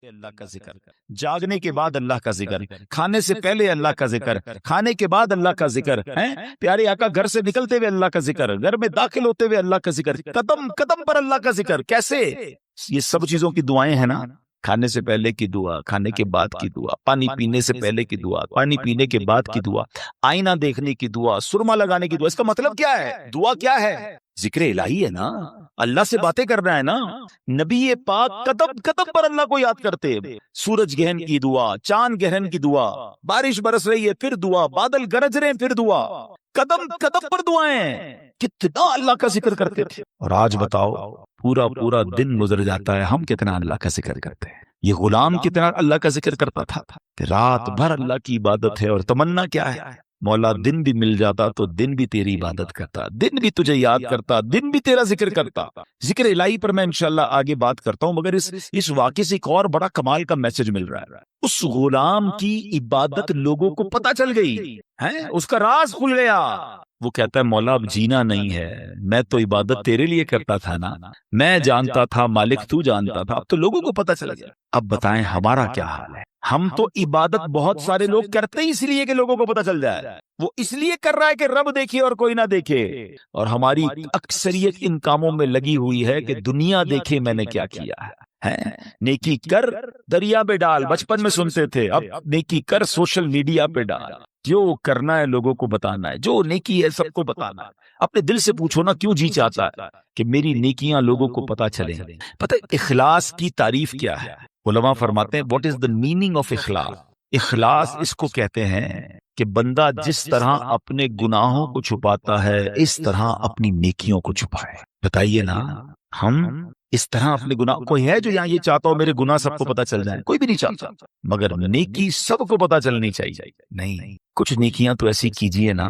اللہ کا ذکر، جاگنے کے بعد اللہ کا ذکر، کھانے سے پہلے اللہ کا ذکر، کھانے کے بعد اللہ کا ذکر ہے، پیارے آقا گھر سے نکلتے ہوئے اللہ کا ذکر، گھر میں داخل ہوتے ہوئے اللہ کا ذکر، قدم قدم پر اللہ کا ذکر. کیسے؟ یہ سب چیزوں کی دعائیں ہیں نا، کھانے سے پہلے کی دعا، کھانے کے بعد کی دعا، پانی پینے سے پہلے کی دعا، پانی پینے کے بعد کی دعا، آئینہ دیکھنے کی دعا، سرما لگانے کی دعا. اس کا مطلب کیا ہے؟ دعا کیا ہے؟ ذکر الہی ہے نا، اللہ سے باتیں کرنا ہے نا. نبی پاک قدم قدم پر اللہ کو یاد کرتے، سورج گہن کی دعا، چاند گہن کی دعا، بارش برس رہی ہے پھر دعا، بادل گرج رہے ہیں پھر دعا، قدم قدم پر دعائیں. کتنا اللہ کا ذکر کرتے تھے. اور آج بتاؤ پورا پورا دن گزر جاتا ہے، ہم کتنا اللہ کا ذکر کرتے ہیں. یہ غلام کتنا اللہ کا ذکر کرتا تھا کہ رات بھر اللہ کی عبادت ہے. اور تمنا کیا ہے؟ مولا دن بھی مل جاتا تو دن بھی تیری عبادت کرتا، دن بھی تجھے یاد کرتا، دن بھی تیرا ذکر کرتا. ذکر الہی پر میں انشاءاللہ آگے بات کرتا ہوں، مگر اس واقعے سے ایک اور بڑا کمال کا میسج مل رہا ہے. اس غلام کی عبادت لوگوں کو پتہ چل گئی ہے، اس کا راز کھل گیا. وہ کہتا ہے مولا اب جینا نہیں ہے، میں تو عبادت تیرے لیے کرتا تھا نا، میں جانتا تھا مالک تو جانتا تھا، اب تو لوگوں کو پتہ چل گیا. اب بتائیں ہمارا کیا حال ہے؟ ہم تو عبادت بہت سارے لوگ کرتے ہی اس لیے کہ لوگوں کو پتہ چل جائے، وہ اس لیے کر رہا ہے کہ رب دیکھے اور کوئی نہ دیکھے. اور ہماری اکثریت ان کاموں میں لگی ہوئی ہے کہ دنیا دیکھے میں نے کیا کیا ہے. نیکی کر دریا پہ ڈال، بچپن میں سنتے تھے، اب نیکی کر سوشل میڈیا پہ ڈال. جو کرنا ہے لوگوں کو بتانا ہے، جو نیکی ہے سب کو بتانا ہے. اپنے دل سے پوچھو نا کیوں جی چاہتا ہے کہ میری نیکیاں لوگوں کو پتہ چلیں. پتہ اخلاص کی تعریف کیا ہے؟ علماء فرماتے ہیں what is the meaning of اخلاص. اخلاص اس کو کہتے ہیں کہ بندہ جس طرح اپنے گناہوں کو چھپاتا ہے اس طرح اپنی نیکیوں کو چھپائے. بتائیے نا، ہم اس طرح اپنے گناہ، کوئی ہے جو یہاں یہ چاہتا ہو میرے گناہ سب کو پتہ چل جائے؟ کوئی بھی نہیں چاہتا. مگر نیکی سب کو پتہ چلنی چاہیے. نہیں، کچھ نیکیاں تو ایسی کیجئے نا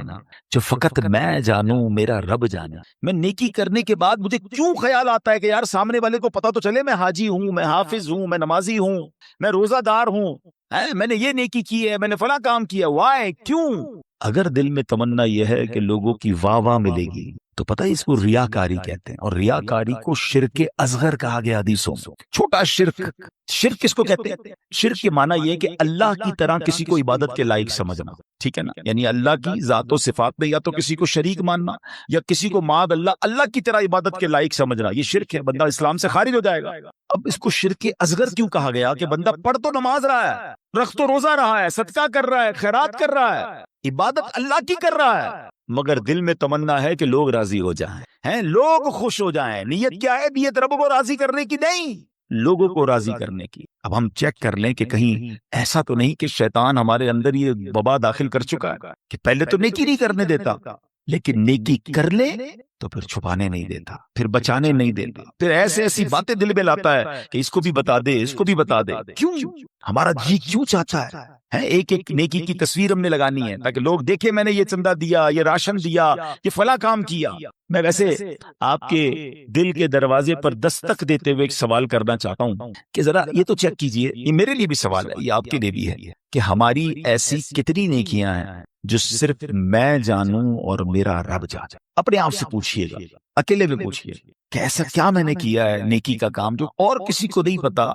جو فقط میں جانوں، میرا رب جانے. میں نیکی کرنے کے بعد مجھے کیوں خیال آتا ہے کہ یار سامنے والے کو پتہ تو چلے میں حاجی ہوں، میں حافظ ہوں، میں نمازی ہوں، میں روزہ دار ہوں، میں نے یہ نیکی کی ہے، میں نے فلاں کام کیا. وائے؟ کیوں؟ اگر دل میں تمنا یہ ہے کہ لوگوں کی واہ واہ ملے گی تو پتہ ہے اس کو ریاکاری کہتے ہیں. اور ریاکاری کو شرک اصغر کہا گیا حدیثوں میں. چھوٹا شرک. شرک کس کو کہتے ہیں؟ شرک کے معنی یہ کہ اللہ کی طرح کسی کو عبادت کے لائق سمجھنا. ٹھیک ہے نا؟ یعنی اللہ کی ذات و صفات میں یا تو کسی کو شریک ماننا یا کسی کو معاذ اللہ کی طرح عبادت کے لائق سمجھنا. یہ شرک ہے، بندہ اسلام سے خارج ہو جائے گا. اب اس کو شرک اصغر کیوں کہا گیا؟ کہ بندہ پڑھ تو نماز رہا ہے، رکھ تو روزہ رہا ہے، صدقہ کر رہا ہے، خیرات کر رہا ہے، عبادت اللہ کی کر رہا ہے، مگر دل میں تمنا ہے کہ لوگ راضی ہو جائیں، لوگ خوش ہو جائیں. نیت کیا ہے؟ نیت رب کو راضی کرنے کی نہیں، لوگوں کو راضی کرنے کی. اب ہم چیک کر لیں کہ کہیں ایسا تو نہیں کہ شیطان ہمارے اندر یہ وبا داخل کر چکا ہے کہ پہلے تو نیکی نہیں کرنے دیتا، لیکن نیکی کر لے تو پھر چھپانے نہیں دیتا، پھر بچانے نہیں دیتا، پھر ایسی باتیں دل میں لاتا ہے کہ اس کو بھی بتا دے، اس کو بھی بتا دے. کیوں؟ ہمارا جی کیوں چاہتا ہے ایک ایک نیکی کی تصویر ہم نے لگانی ہے تاکہ لوگ دیکھیں میں نے یہ چندہ دیا، یہ راشن دیا، یہ فلاں کام کیا. میں ویسے آپ کے دل کے دروازے پر دستک دیتے ہوئے ایک سوال کرنا چاہتا ہوں کہ ذرا یہ تو چیک کیجئے، یہ میرے لیے بھی سوال ہے، یہ آپ کے لیے بھی ہے، کہ ہماری ایسی کتنی نیکیاں ہیں جو صرف میں جانوں اور میرا رب جانے. اپنے آپ سے پوچھئے گا، اکیلے میں پوچھئے کہ ایسا کیا میں نے کیا ہے نیکی کا کام جو اور کسی کو نہیں پتا،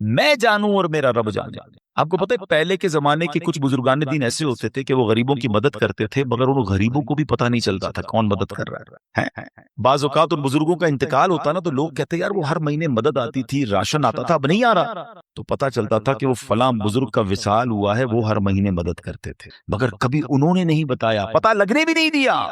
میں جانوں اور میرا رب جانے. آپ کو پتہ ہے پہلے کے زمانے کے کچھ بزرگان دین ایسے ہوتے تھے کہ وہ غریبوں کی مدد کرتے تھے مگر ان غریبوں کو بھی پتہ نہیں چلتا تھا کون مدد کر رہا ہے. بعض اوقات ان بزرگوں کا انتقال ہوتا نا تو لوگ کہتے یار وہ ہر مہینے مدد آتی تھی، راشن آتا تھا، اب نہیں آ رہا، تو پتہ چلتا تھا کہ وہ فلاں بزرگ کا وصال ہوا ہے، وہ ہر مہینے مدد کرتے تھے مگر کبھی انہوں نے نہیں بتایا، پتہ لگنے بھی نہیں دیا.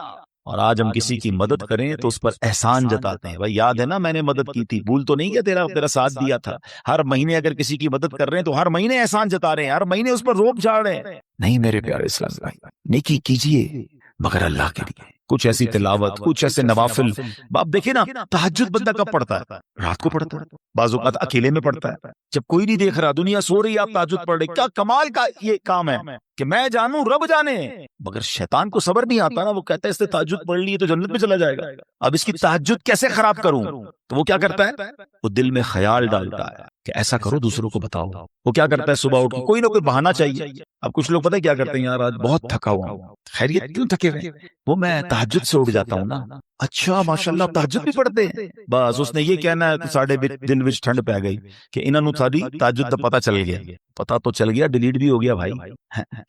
اور آج ہم کسی کی مدد کریں تو اس پر احسان جتاتے ہیں، بھائی یاد ہے نا میں نے مدد کی تھی، بھول تو نہیں کہ تیرا ساتھ دیا تھا. ہر مہینے اگر کسی کی مدد کر رہے ہیں تو ہر مہینے احسان جتا رہے ہیں، ہر مہینے اس پر روب جھاڑ رہے ہیں. نہیں میرے پیارے اسلام بھائی، نیکی کیجئے مگر اللہ کے لیے. کچھ ایسی تلاوت، کچھ ایسے نوافل. آپ دیکھیں نا تہجد بندہ کب پڑھتا ہے؟ رات کو پڑھتا ہے، بعض اوقات اکیلے میں پڑھتا ہے جب کوئی نہیں دیکھ رہا، دنیا سو رہی ہے، آپ تہجد پڑھ رہے. کیا کمال کا یہ کام ہے کہ میں جانوں رب جانے. مگر شیطان کو صبر نہیں آتا نا، وہ کہتا ہے اس نے تہجد پڑھ لی تو جنت میں چلا جائے گا، اب اس کی تہجد کیسے خراب کروں. تو وہ کیا کرتا ہے؟ وہ دل میں خیال ڈالتا ہے کہ ایسا کرو دوسروں کو بتاؤ. وہ کیا کرتا ہے؟ صبح اٹھ کے کوئی نہ کوئی بہانہ چاہیے، اب کچھ لوگ پتہ ہے کیا کرتے ہیں، یار آج بہت تھکا ہوا ہوں، خیریت کیوں تھکے ہوئے؟ وہ میں تہجد سے اٹھ جاتا ہوں نا۔ اچھا ماشاءاللہ تہجد بھی پڑھتے ہیں؟ بس اس نے یہ کہنا ہے کہ ساڑھے دل وچ ٹھنڈ پی گئی کہ انہاں نوں ساری تہجد دا پتہ چل گیا۔ پتہ تو چل گیا، ڈیلیٹ بھی ہو گیا بھائی۔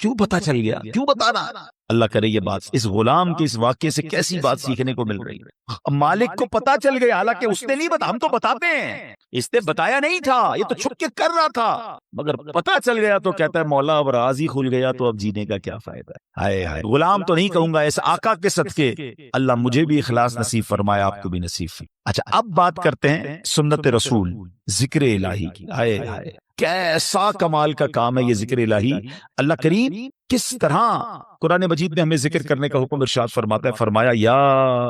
کیوں پتہ چل گیا؟ کیوں بتانا؟ اللہ کرے یہ بات اس غلام کے اس واقعے سے کیسی بات سیکھنے کو مل رہی ہے۔ مالک کو پتہ چل گیا، حالانکہ اس نے نہیں بتا، ہم تو بتاتے ہیں، اس نے بتایا نہیں تھا، یہ تو چھپ کے کر رہا تھا، مگر پتہ چل گیا تو کہتا ہے مولا اب راز ہی کھل گیا تو اب جینے کا کیا فائدہ ہے۔ ہائے ہائے، غلام تو نہیں کہوں گا، اس آقا کے صدقے اللہ مجھے بھی اخلاص نصیب فرمایا، آپ کو بھی نصیب فرمائے۔ اچھا اب بات کرتے ہیں سنت رسول، ذکر الہی کی۔ ہائے ہائے کیسا کمال کا کام ہے یہ ذکر الہی۔ اللہ کریم کس طرح قرآن مجید میں ہمیں ذکر کرنے کا حکم ارشاد فرماتا ہے، فرمایا یا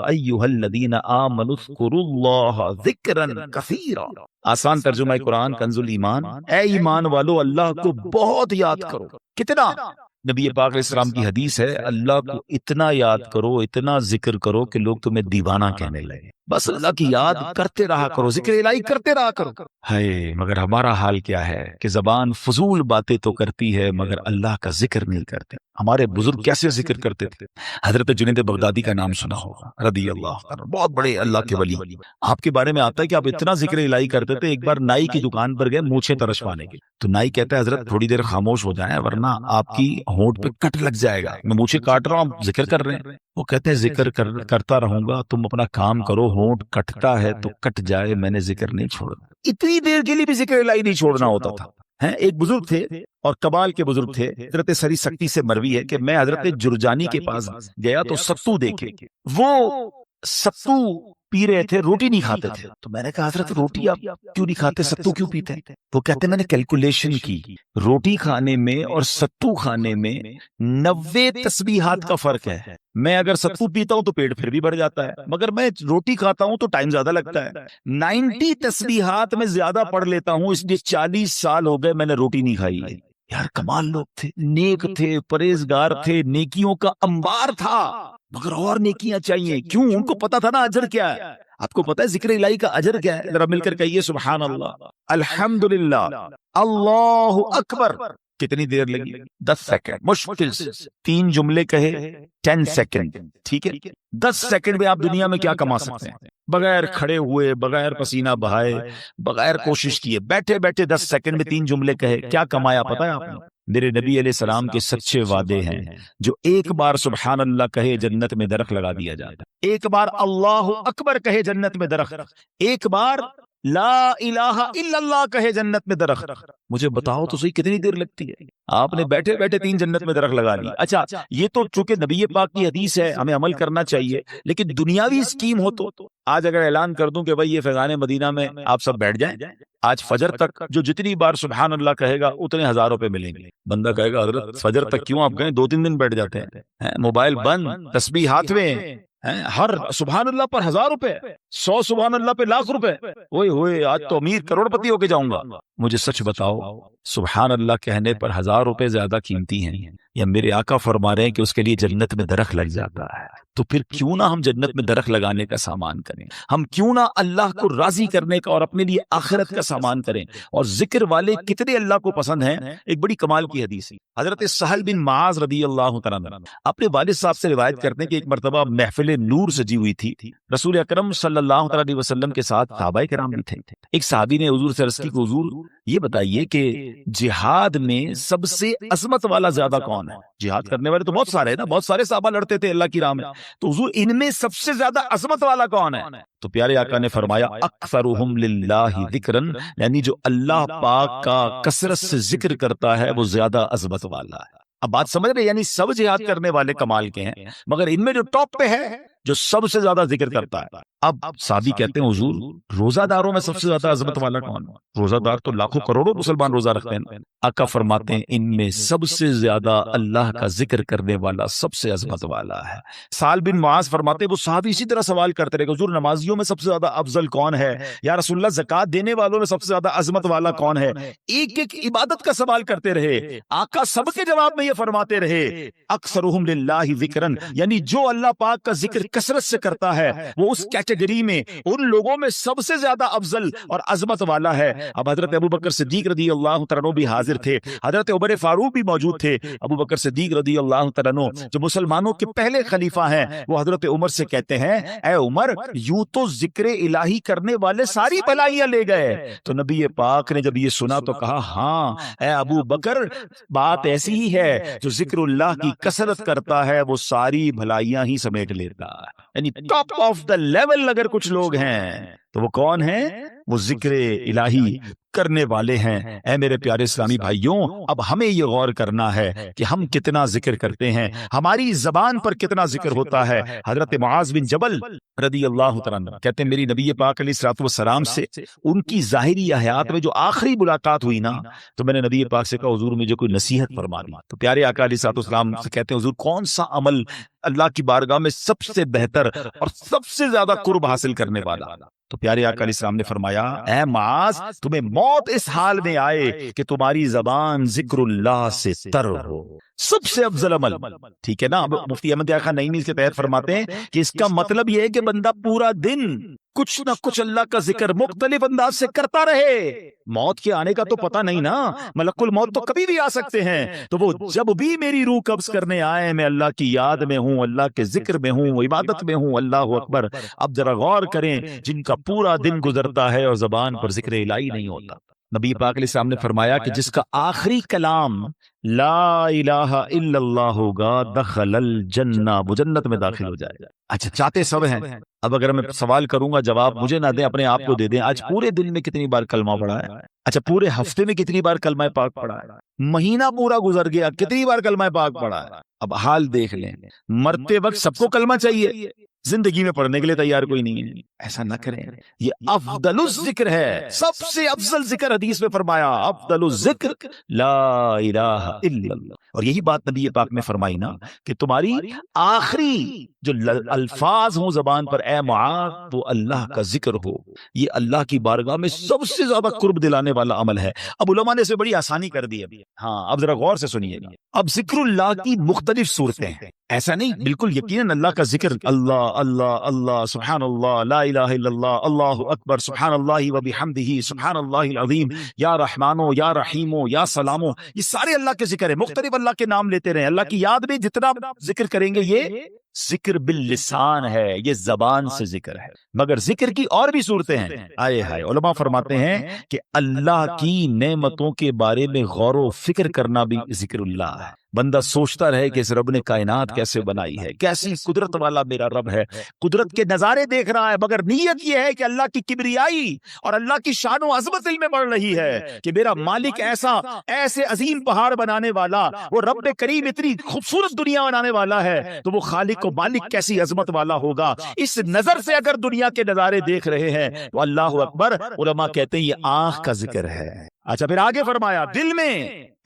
ایھا الذین آمنوا اذکروا اللہ ذکرا کثیرا۔ آسان ترجمہ قرآن کنز الایمان، اے ایمان والو اللہ کو بہت یاد کرو۔ کتنا؟ نبی پاک علیہ السلام کی حدیث ہے، اللہ کو اتنا یاد کرو، اتنا ذکر کرو کہ لوگ تمہیں دیوانہ کہنے لگے۔ بس اللہ کی یاد کرتے رہا کرو، ذکر الہی کرتے رہا کرو۔ ہے مگر ہمارا حال کیا ہے کہ زبان فضول باتیں تو کرتی ہے مگر اللہ کا ذکر نہیں کرتے۔ ہمارے بزرگ کیسے ذکر کرتے تھے؟ حضرت جنید بغدادی کا نام سنا ہوگا رضی اللہ عنہ، بہت بڑے اللہ کے ولی۔ آپ کے بارے میں آتا ہے کہ آپ اتنا ذکر الہی کرتے تھے، ایک بار نائی کی دکان پر گئے مونچھیں ترشوانے کے، تو نائی کہتا ہے حضرت تھوڑی دیر خاموش ہو جائیں ورنہ آپ کی ہونٹ پہ کٹ لگ جائے گا، میں مونچھیں کاٹ رہا ہوں آپ ذکر کر رہے ہیں۔ وہ کہتے ہیں ذکر کرتا رہوں گا، تم اپنا کام کرو، ہونٹ کٹتا ہے تو کٹ جائے، میں نے ذکر نہیں چھوڑنا۔ اتنی دیر کے لیے بھی ذکر الہی نہیں چھوڑنا ہوتا تھا۔ ایک بزرگ تھے اور کبال کے بزرگ تھے، حضرت سری سکتی سے مروی ہے کہ میں حضرت جرجانی کے پاس گیا تو ستو دیکھے، وہ ستو پی رہے تھے، روٹی نہیں کھاتے تھے۔ تو میں نے کہا حضرت روٹی آپ کیوں نہیں کھاتے، ستو کیوں پیتے ہیں؟ وہ کہتے ہیں میں نے کیلکولیشن کی، روٹی کھانے میں اور ستو کھانے میں 90 تسبیحات کا فرق ہے۔ میں اگر ستو پیتا ہوں تو پیٹ پھر بھی بڑھ جاتا ہے، مگر میں روٹی کھاتا ہوں تو ٹائم زیادہ لگتا ہے۔ 90 تسبیحات میں زیادہ پڑھ لیتا ہوں، اس لیے 40 سال ہو گئے میں نے روٹی نہیں کھائی ہے۔ یار کمال لوگ تھے، نیک تھے، پرہیزگار تھے، نیکیوں کا انبار تھا، مگر اور نیکیاں چاہیے۔ کیوں؟ ان کو پتا تھا نا اجر کیا ہے۔ آپ کو پتا ہے ذکر الہی کا اجر کیا ہے؟ ذرا مل کر کہیے سبحان اللہ، الحمدللہ، اللہ اکبر۔ کتنی دیر لگی؟ 10 سیکنڈ، مشکل سے 3 جملے کہے 10 سیکنڈ، ٹھیک ہے؟ 10 سیکنڈ میں آپ دنیا میں کیا کما سکتے ہیں؟ بغیر کھڑے ہوئے، بغیر پسینہ بہائے، بغیر کوشش کیے، بیٹھے بیٹھے 10 سیکنڈ میں 3 جملے کہے، کیا کمایا پتا ہے آپ نے؟ میرے نبی علیہ السلام کے سچے وعدے ہیں، جو ایک بار سبحان اللہ کہے جنت میں درخت لگا دیا جاتا ہے، ایک بار اللہ اکبر کہے جنت میں درخت، ایک بار لا الہ الا اللہ کہے جنت میں درخت۔ مجھے بتاؤ تو صحیح کتنی دیر لگتی ہے؟ آپ نے بیٹھے بیٹھے 3 جنت میں درخت لگا لی۔ اچھا یہ تو چونکہ نبی پاک کی حدیث ہے، ہمیں عمل کرنا چاہیے، لیکن دنیاوی اسکیم ہو تو آج اگر اعلان کر دوں کہ بھائی یہ فیضان مدینہ میں آپ سب بیٹھ جائیں، آج فجر تک جو جتنی بار سبحان اللہ کہے گا اتنے 1000 روپے ملیں گے۔ بندہ کہے گا حضرت فجر تک کیوں آپ گئے، 2-3 دن بیٹھ جاتے ہیں، موبائل بند، تسبیح ہاتھ میں، ہر سبحان اللہ پر 1000 روپے، 100 سبحان اللہ پہ لاکھ روپے۔ اوئے ہوئے آج تو امیر کروڑ پتی ہو کے جاؤں گا۔ مجھے سچ بتاؤ، سبحان اللہ کہنے پر 1000 روپے زیادہ قیمتی ہیں، یا میرے آقا فرما رہے ہیں کہ اس کے لیے جنت میں درخت لگ جاتا ہے؟ تو پھر کیوں نہ ہم جنت میں درخت لگانے کا سامان کریں، ہم کیوں نہ اللہ کو راضی کرنے کا اور اپنے لیے آخرت کا سامان کریں۔ اور ذکر والے کتنے اللہ کو پسند ہیں، ایک بڑی کمال کی حدیث ہے، حضرت سہل بن معاذ رضی اللہ تعالیٰ عنہ اپنے والد صاحب سے روایت کرتے ہیں کہ ایک مرتبہ محفل نور سجی ہوئی تھی، رسول اکرم صلی اللہ علیہ وسلم کے ساتھ صحابہ کرام بھی تھے۔ ایک صحابی نے حضور سے عرض کی کہ حضور یہ بتائیے کہ جہاد میں سب سے عظمت والا زیادہ کون ہے؟ جہاد کرنے والے تو بہت سارے ہیں نا، بہت سارے صحابہ لڑتے تھے اللہ کی راہ میں، تو حضور ان میں سب سے زیادہ عظمت والا کون ہے؟ تو پیارے آقا نے فرمایا اکثرہم للہ ذکرن، یعنی جو اللہ پاک کا کثرت سے ذکر کرتا ہے وہ زیادہ عظمت والا ہے۔ اب بات سمجھ رہے، یعنی سب جہاد کرنے والے کمال کے ہیں، مگر ان میں جو ٹاپ پہ ہے، جو سب سے زیادہ ذکر کرتا ہے۔ اب صحابی کہتے ہیں حضور روزہ داروں میں سب سے زیادہ عظمت والا کون ہے؟ روزہ دار تو لاکھوں کروڑوں مسلمان روزہ رکھتے ہیں۔ آقا فرماتے ہیں ان میں سب سے زیادہ اللہ کا ذکر کرنے والا سب سے عظمت والا ہے۔ سال بن معاذ فرماتے وہ صحابی اسی طرح سوال کرتے رہے کہ حضور نمازیوں میں سب سے زیادہ افضل کون ہے؟ یا رسول اللہ زکوٰۃ دینے والوں میں سب سے زیادہ عظمت والا کون ہے؟ ایک ایک عبادت کا سوال کرتے رہے، آقا سب کے جواب میں یہ فرماتے رہے اکثرہم للہ ذکرن، یعنی جو اللہ پاک کا ذکر کثرت سے کرتا ہے وہ اس کیٹیگری میں ان لوگوں میں سب سے زیادہ افضل اور عظمت والا ہے۔ اب حضرت ابوبکر صدیق رضی اللہ تعالیٰ عنہ بھی حاضر تھے، حضرت عمر فاروق بھی موجود تھے۔ ابوبکر صدیق رضی اللہ تعالیٰ عنہ جو مسلمانوں کے پہلے خلیفہ ہیں، وہ حضرت عمر سے کہتے ہیں اے عمر، یوں تو ذکر الہی کرنے والے ساری بلائیاں لے گئے۔ تو نبی پاک نے جب یہ سنا تو کہا ہاں اے ابو بکر، بات ایسی ہی ہے، جو ذکر اللہ کی کثرت کرتا ہے وہ ساری بھلائیاں ہی سمیٹ لیتا ہے۔ یعنی ٹاپ آف دا لیول اگر کچھ لوگ ہیں تو وہ کون ہیں؟ وہ ذکر الہی کرنے والے ہیں۔ اے میرے پیارے اسلامی بھائیوں، اب ہمیں یہ غور کرنا ہے کہ ہم کتنا ذکر کرتے ہیں، ہماری زبان پر کتنا ذکر ہوتا ہے۔ حضرت معاذ بن جبل رضی اللہ تعالیٰ عنہ کہتے ہیں میری نبی پاک علیہ الصلوۃ والسلام سے ان کی ظاہری حیات میں جو آخری ملاقات ہوئی نا، تو میں نے نبی پاک سے کہا حضور مجھے کوئی نصیحت فرما دی۔ تو پیارے آقا علیہ الصلوۃ والسلام سے کہتے ہیں حضور کون سا عمل اللہ کی بارگاہ میں سب سے بہتر اور سب سے زیادہ قرب حاصل کرنے والا؟ تو پیارے آقا علیہ السلام نے فرمایا اے معاذ، تمہیں موت اس حال میں آئے کہ تمہاری زبان ذکر اللہ سے تر ہو، سب سے افضل عمل۔ ٹھیک ہے نا؟ اب مفتی احمد خان نعیمی اس کے تحت فرماتے ہیں کہ اس کا مطلب یہ ہے کہ بندہ پورا دن کچھ نہ کچھ اللہ کا ذکر مختلف انداز سے کرتا رہے۔ موت کے آنے کا تو پتہ نہیں نا، ملک الموت تو کبھی بھی آ سکتے ہیں، تو وہ جب بھی میری روح قبض کرنے آئے میں اللہ کی یاد میں ہوں، اللہ کے ذکر میں ہوں، عبادت میں ہوں، اللہ اکبر۔ اب ذرا غور کریں جن کا پورا دن گزرتا ہے اور زبان پر ذکر الہی نہیں ہوتا۔ نبی پاک علیہ السلام نے فرمایا کہ جس کا آخری کلام لا الہ الا اللہ ہوگا دخل الجنہ، وہ جنت میں داخل ہو جائے گا۔ اچھا چاہتے سب ہیں، اب اگر میں سوال کروں گا جواب مجھے نہ دیں، اپنے آپ کو دے دیں، آج پورے دن میں کتنی بار کلمہ پڑھا ہے؟ اچھا پورے ہفتے میں کتنی بار کلمہ پاک پڑھا ہے؟ مہینہ پورا گزر گیا کتنی بار کلمہ پاک پڑھا ہے؟ اب حال دیکھ لیں، مرتے وقت سب کو کلمہ چاہیے، زندگی میں پڑھنے کے لیے تیار کوئی نہیں ہے۔ ایسا نہ کریں، یہ افضل الذکر ہے، سب سے افضل ذکر حدیث میں فرمایا افضل الذکر لا الہ الا اللہ۔ اور یہی بات نبی پاک نے فرمائی نا کہ تمہاری آخری جو الفاظ ہوں زبان پر اے معاذ، وہ اللہ کا ذکر ہو، یہ اللہ کی بارگاہ میں سب سے زیادہ قرب دلانے والا عمل ہے۔ اب علماء نے اسے بڑی آسانی کر دی ابھی، ہاں اب ذرا غور سے سنیے گا۔ اب ذکر اللہ کی مختلف صورتیں ہیں، ایسا نہیں بالکل یقیناً اللہ کا ذکر اللہ اللہ اللہ سبحان اللہ لا الہ الا اللہ اللہ اکبر سبحان اللہ و بحمدہ سبحان اللہ العظیم یا رحمانو یا رحیمو یا سلامو، یہ سارے اللہ کے ذکر ہے، مختلف اللہ کے نام لیتے رہیں، اللہ کی یاد میں جتنا ذکر کریں گے یہ ذکر باللسان ہے، یہ زبان سے ذکر ہے۔ مگر ذکر کی اور بھی صورتیں ہیں، آئے ہائے، علماء فرماتے ہیں کہ اللہ کی نعمتوں کے بارے میں غور و فکر کرنا بھی ذکر اللہ ہے۔ بندہ سوچتا رہے کہ اس رب نے کائنات کیسے بنائی ہے، کیسی قدرت والا میرا رب ہے، قدرت کے نظارے دیکھ رہا ہے، مگر نیت یہ ہے کہ اللہ کی کبریائی اور اللہ کی شان و عظمت علم میں بڑھ رہی ہے کہ میرا مالک ایسے عظیم پہاڑ بنانے والا، وہ رب کریم اتنی خوبصورت دنیا بنانے والا ہے، تو وہ خالق و مالک کیسی عظمت والا ہوگا۔ اس نظر سے اگر دنیا کے نظارے دیکھ رہے ہیں تو اللہ اکبر، علماء کہتے ہیں یہ آنکھ کا ذکر ہے۔ اچھا پھر آگے فرمایا دل میں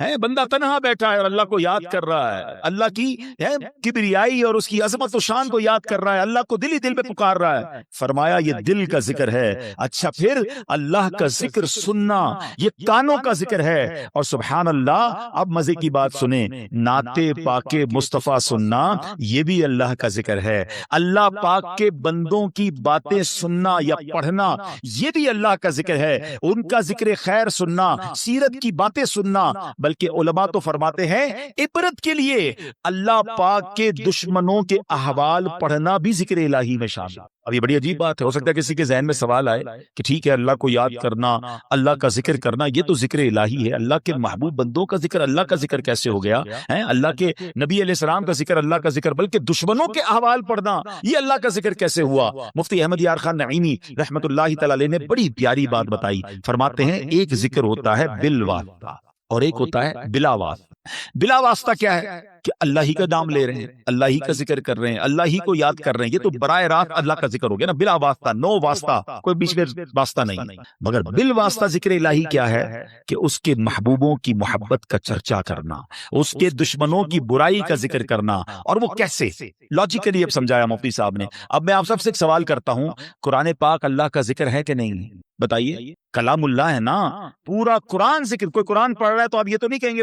ہے، بندہ تنہا بیٹھا ہے اور اللہ کو یاد کر رہا ہے، اللہ کی کبریائی اور اس کی عظمت و شان کو یاد کر رہا ہے، اللہ کو دل ہی دل میں پکار رہا ہے، فرمایا یہ دل کا ذکر ہے۔ اچھا پھر اللہ کا ذکر سننا، یہ کانوں کا ذکر ہے۔ اور سبحان اللہ، اب مزے کی بات سنیں، نعت پاک مصطفیٰ سننا یہ بھی اللہ کا ذکر ہے۔ اللہ پاک کے بندوں کی باتیں سننا یا پڑھنا یہ بھی اللہ کا ذکر ہے، ان کا ذکر خیر سننا، سیرت کی باتیں سننا، بلکہ علماء تو فرماتے ہیں عبرت کے لیے اللہ پاک کے دشمنوں کے احوال پڑھنا بھی ذکر الہی میں شامل۔ اب یہ بڑی عجیب بات ہے، ہو سکتا ہے کسی کے ذہن میں سوال آئے کہ ٹھیک ہے اللہ کو یاد کرنا، اللہ کا ذکر کرنا یہ تو ذکر الہی ہے، اللہ کے محبوب بندوں کا ذکر اللہ کا ذکر کیسے ہو گیا ہے؟ اللہ کے نبی علیہ السلام کا ذکر اللہ کا ذکر، بلکہ دشمنوں کے احوال پڑھنا یہ اللہ کا ذکر کیسے ہوا؟ مفتی احمد یار خان نعیمی رحمت اللہ تعالی علیہ نے بڑی پیاری بات بتائی، فرماتے ہیں ایک ذکر ہوتا ہے بالواسطہ اور ایک ہوتا ہے بلا واسطہ۔ بلا واسطہ کیا ہے کہ اللہ ہی کا نام لے رہے ہیں، اللہ ہی کا ذکر کر رہے ہیں، اللہ ہی کو یاد کر رہے ہیں، یہ تو براہ راست اللہ کا ذکر ہو گیا نا، بلا واسطہ، نو واسطہ، کوئی بیچ میں واسطہ نہیں۔ مگر بال واسطہ ذکر الہی کیا ہے کہ اس کے محبوبوں کی محبت کا چرچا کرنا، اس کے دشمنوں کی برائی کا ذکر کرنا، اور وہ کیسے لاجیکلی اب سمجھایا مفتی صاحب نے۔ اب میں آپ سب سے ایک سوال کرتا ہوں، قرآن پاک اللہ کا ذکر ہے کہ نہیں؟ بتائیے، کلام اللہ ہے نا، پورا قرآن ذکر۔ کوئی قرآن پڑھ رہا ہے تو آپ یہ تو نہیں کہیں گے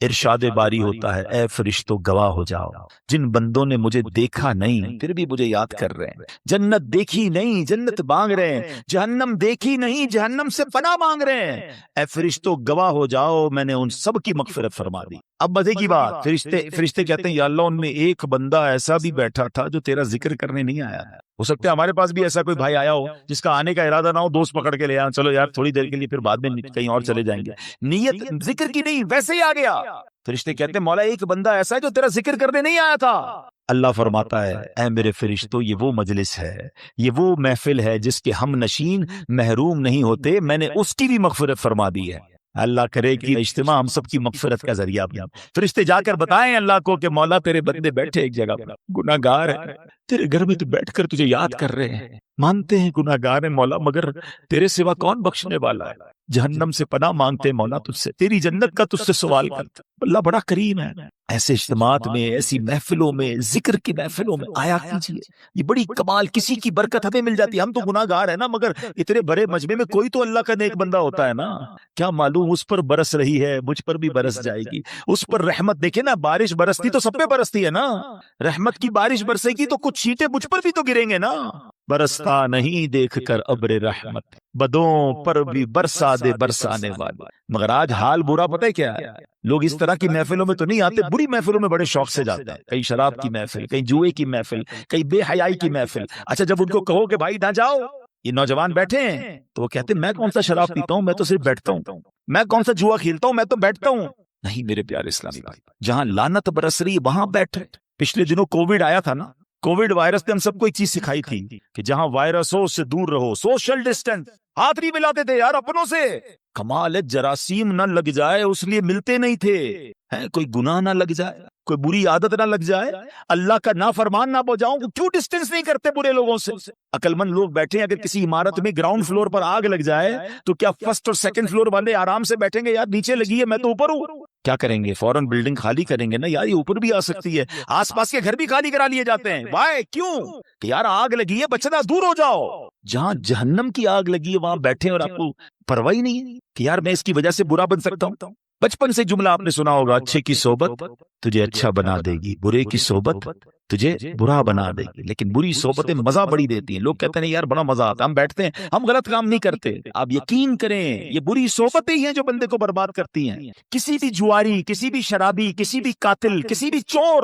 ارشاد باری ہوتا ہے اے فرشتوں گواہ ہو جاؤ، جن بندوں نے مجھے دیکھا نہیں پھر بھی مجھے یاد کر رہے ہیں، جنت دیکھی نہیں جنت مانگ رہے ہیں، جہنم دیکھی نہیں جہنم سے پناہ مانگ رہے ہیں، اے فرشتوں گواہ ہو جاؤ میں نے ان سب کی مغفرت فرما دی۔ اب مزے کی بات، فرشتے کہتے ہیں یا اللہ ان میں ایک بندہ ایسا بھی بیٹھا تھا جو تیرا ذکر کرنے نہیں آیا۔ ہو سکتا ہے ہمارے پاس بھی ایسا کوئی بھائی آیا ہو جس کا آنے کا ارادہ نہ ہو، دوست پکڑ کے لے آیا، چلو یار تھوڑی دیر کے لیے، پھر بعد میں کہیں اور چلے جائیں گے، نیت ذکر کی نہیں ویسے ہی آ گیا۔ فرشتے کہتے ہیں مولا ایک بندہ ایسا ہے جو تیرا ذکر کرنے نہیں آیا تھا۔ اللہ فرماتا ہے اے میرے فرشتوں یہ وہ مجلس ہے، یہ وہ محفل ہے جس کے ہم نشین محروم نہیں ہوتے، میں نے اس کی بھی مغفرت فرما دی ہے۔ اللہ کرے کہ اجتماع ہم سب کی مغفرت کا ذریعہ بنے۔ فرشتے جا کر بتائیں اللہ کو کہ مولا تیرے بندے بیٹھے ایک جگہ پر، گناہ گار ہے، تیرے گھر میں تو بیٹھ کر تجھے یاد کر رہے ہیں، مانتے ہیں گناہ گار ہیں مولا، مگر تیرے سوا کون بخشنے والا ہے، جہنم سے پناہ مانگتے ہیں مولا تجھ سے، تیری جنت کا تجھ سے سوال کرتے، اللہ بڑا کریم ہے۔ ایسے اجتماعات میں، ایسی محفلوں میں، ذکر کی محفلوں میں آیا کیجیے، یہ بڑی کمال، کسی کی برکت ہمیں مل جاتی ہے۔ ہم تو گناہ گار ہیں نا، مگر اتنے بڑے مجمع میں کوئی تو اللہ کا نیک بندہ ہوتا ہے نا، کیا معلوم اس پر برس رہی ہے، مجھ پر بھی برس جائے گی، اس پر رحمت دیکھیں نا، بارش برستی تو سب پہ برستی ہے نا، رحمت کی بارش برسے گی تو کچھ چھینٹے مجھ پر بھی تو گریں گے نا، برستا نہیں دیکھ کر ابر رحمت، بدوں پر بھی برسا دے برسانے والے۔ مگر آج حال برا پتہ ہے کیا ہے، لوگ اس طرح کی محفلوں میں تو نہیں آتے، بری محفلوں میں بڑے شوق سے جاتے ہیں، کہیں شراب کی محفل، کہیں جوئے کی محفل، کہیں بے حیائی کی محفل۔ اچھا جب ان کو کہو کہ بھائی نہ جاؤ، یہ نوجوان بیٹھے ہیں، تو وہ کہتے ہیں میں کون سا شراب پیتا ہوں، میں تو صرف بیٹھتا ہوں، میں کون سا جوا کھیلتا ہوں، میں تو بیٹھتا ہوں۔ نہیں میرے پیارے اسلامی بھائی، جہاں لعنت برس رہی وہاں بیٹھے۔ پچھلے دنوں کووڈ آیا تھا نا، کووڈ وائرس نے ہم سب کو ایک چیز سکھائی تھی کہ جہاں وائرس ہو اس سے دور رہو، سوشل ڈسٹینس، ہاتھ نہیں ملاتے تھے یار اپنوں سے، کمال ہے جراثیم نہ لگ جائے اس لیے ملتے نہیں تھے، کوئی گناہ نہ لگ جائے، کوئی بری عادت نہ لگ جائے، اللہ کا نافرمان نہ ہو جاؤں، کیوں ڈسٹینس نہیں کرتے برے لوگوں سے؟ عقل مند لوگ بیٹھے ہیں، اگر کسی عمارت میں گراؤنڈ فلور پر آگ لگ جائے تو کیا فرسٹ اور سیکنڈ فلور والے آرام سے بیٹھیں گے یار نیچے لگی ہے میں تو اوپر ہوں؟ کیا کریں گے؟ فوراً بلڈنگ خالی کریں گے نا یار، یہ اوپر بھی آ سکتی ہے، آس پاس کے گھر بھی خالی کرا لیے جاتے ہیں، وائے کیوں؟ کہ یار آگ لگی ہے بچنا دور ہو جاؤ۔ جہاں جہنم کی آگ لگی ہے وہاں بیٹھے اور آپ کو پرواہ ہی نہیں کہ یار میں اس کی وجہ سے برا بن سکتا ہوں۔ بچپن سے جملہ آپ نے سنا ہوگا، اچھے کی صحبت تجھے اچھا بنا دے گی، برے کی صحبت تجھے برا بنا دے گی، لیکن بری صحبتیں مزہ بڑی دیتی ہیں۔ لوگ کہتے ہیں یار بڑا مزہ آتا ہے، ہم بیٹھتے ہیں، ہم غلط کام نہیں کرتے۔ آپ یقین کریں یہ بری صحبتیں ہی ہیں جو بندے کو برباد کرتی ہیں۔ کسی بھی جواری، کسی بھی شرابی، کسی بھی قاتل، کسی بھی چور،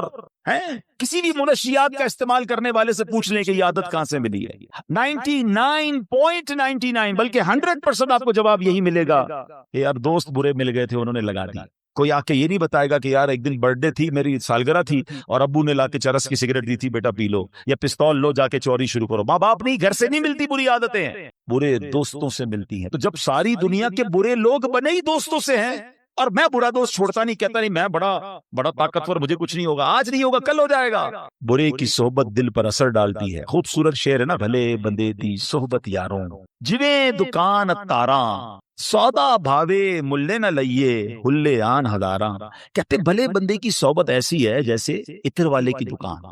کسی بھی منشیات کا استعمال کرنے والے سے پوچھ لیں کہ یہ عادت کہاں سے ملی ہے، 99.99 بلکہ 100% آپ کو جواب یہی ملے گا کہ یار دوست برے مل گئے تھے انہوں نے لگا دی۔ کوئی آ کے یہ نہیں بتائے گا کہ یار ایک دن برتھ ڈے تھی، میری سالگرہ تھی اور ابو نے لا کے چرس کی سگریٹ دی تھی، بیٹا پی لو، یا پستول لو جا کے چوری شروع کرو۔ ماں باپ نہیں، گھر سے نہیں ملتی بری عادتیں، برے دوستوں سے ملتی ہیں۔ تو جب ساری دنیا کے برے لوگ بنے ہی دوستوں سے ہیں، اور میں برا دوست چھوڑتا نہیں، کہتا نہیں میں بڑا طاقتور، مجھے کچھ نہیں ہوگا، آج نہیں ہوگا کل ہو جائے گا۔ برے کی صحبت دل پر اثر ڈالتی ہے۔ خوبصورت شعر ہے نا، بھلے بندے دی صحبت یاروں، جویں دکان تاراں، سودا بھاوے ملے نہ لئیے ہلے آن ہزاراں۔ کہتے بھلے بندے کی صحبت ایسی ہے جیسے عطر والے کی دکان،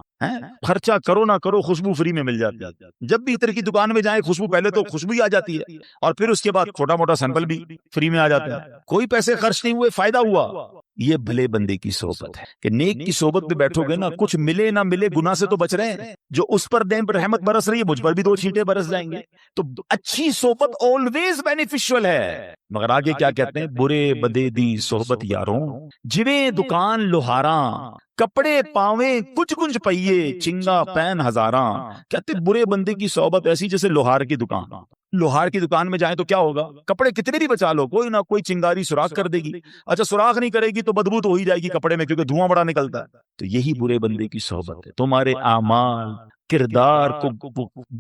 خرچہ کرو نہ کرو خوشبو فری میں مل جاتی ہے۔ جب بھی عطر کی دکان میں جائیں خوشبو، پہلے تو خوشبو ہی آ جاتی ہے اور پھر اس کے بعد چھوٹا موٹا سیمپل بھی فری میں آ جاتا ہے، کوئی پیسے خرچ نہیں ہوئے، فائدہ ہوا۔ یہ بھلے بندے کی صحبت ہے کہ نیک کی صحبت میں بیٹھو گے نا، کچھ ملے نہ ملے گناہ سے تو بچ رہے ہیں، جو اس پر دین پر رحمت برس رہی ہے مجھ پر بھی 2 چھینٹے برس جائیں گے۔ تو اچھی صحبت آلویز بینیفیشل ہے۔ مگر آگے کیا کہتے ہیں، برے بدے دی صحبت یاروں، جویں دکان لوہاراں، کپڑے پاویں کچھ کنج پئیے چنگا پین ہزاراں۔ کہتے برے بندے کی صحبت ایسی جیسے لوہار کی دکان، لوہار کی دکان میں جائیں تو کیا ہوگا، کپڑے کتنے بھی بچا لو کوئی نہ کوئی چنگاری سوراخ کر دے گی۔ اچھا سوراخ نہیں کرے گی تو بدبو تو ہو ہی جائے گی کپڑے میں، کیونکہ دھواں بڑا نکلتا ہے۔ تو یہی برے بندے کی صحبت ہے، تمہارے اعمال کردار کو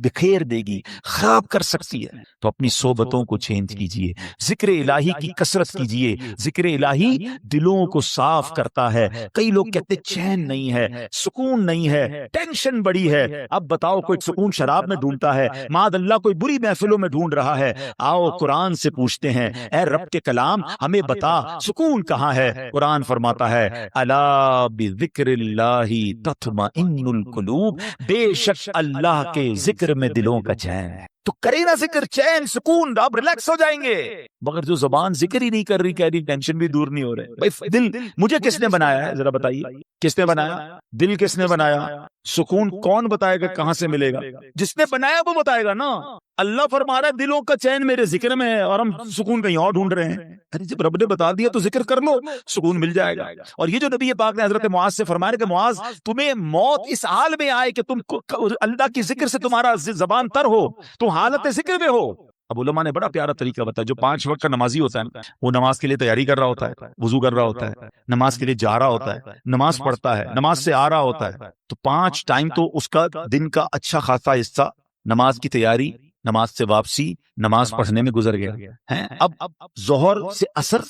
بکھیر دے گی، خراب کر سکتی ہے۔ تو اپنی صحبتوں کو چینج کیجئے، ذکر الہی کی کثرت کیجئے، ذکر الہی دلوں کو صاف کرتا ہے۔ کئی لوگ کہتے چین نہیں ہے، سکون نہیں ہے، ٹینشن بڑی ہے۔ اب بتاؤ کوئی سکون شراب میں ڈھونڈتا ہے، معاذ اللہ کوئی بری محفلوں میں ڈھونڈ رہا ہے، آؤ قرآن سے پوچھتے ہیں، اے رب کے کلام ہمیں بتا سکون کہاں ہے۔ قرآن فرماتا ہے الا بذکر اللہ تطمئن القلوب، بے شک اللہ کے ذکر میں دلوں کا چین ہے۔ تو کرے نا ذکر، چین سکون، آپ ریلیکس ہو جائیں گے. مگر جو زبان ذکر ہی نہیں کر رہی، کہہ رہی ٹینشن بھی دور نہیں ہو رہے. بھائی دل مجھے کس نے بنایا ہے ذرا بتائیے، کس نے بنایا؟ دل کس نے بنایا؟ سکون کون بتائے گا کہاں سے ملے گا؟ جس نے بنایا وہ بتائے گا نا. اللہ فرما رہا ہے دلوں کا چین میرے ذکر میں ہے، اور ہم سکون کہیں اور ڈھونڈ رہے ہیں. ارے جب رب نے بتا دیا تو ذکر کر لو، سکون مل جائے گا. اور یہ جو نبی پاک نے حضرت معاذ سے فرمایا کہ معاذ تمہیں موت اس حال میں آئے کہ تم اللہ کی ذکر سے تمہارا زبان تر ہو، تو حالت ذکر میں ہو. اب علماء نے بڑا پیارا طریقہ بتایا. جو 5 وقت کا نمازی ہوتا ہے وہ نماز کے لیے تیاری کر رہا ہوتا ہے، وضو کر رہا ہوتا ہے، نماز کے لیے جا رہا ہوتا ہے، نماز پڑھتا ہے، نماز سے آ رہا ہوتا ہے. تو 5 ٹائم تو اس کا دن کا اچھا خاصا حصہ نماز کی تیاری، نماز سے واپسی، نماز پڑھنے میں گزر گیا ہے. اب ظہر سے عصر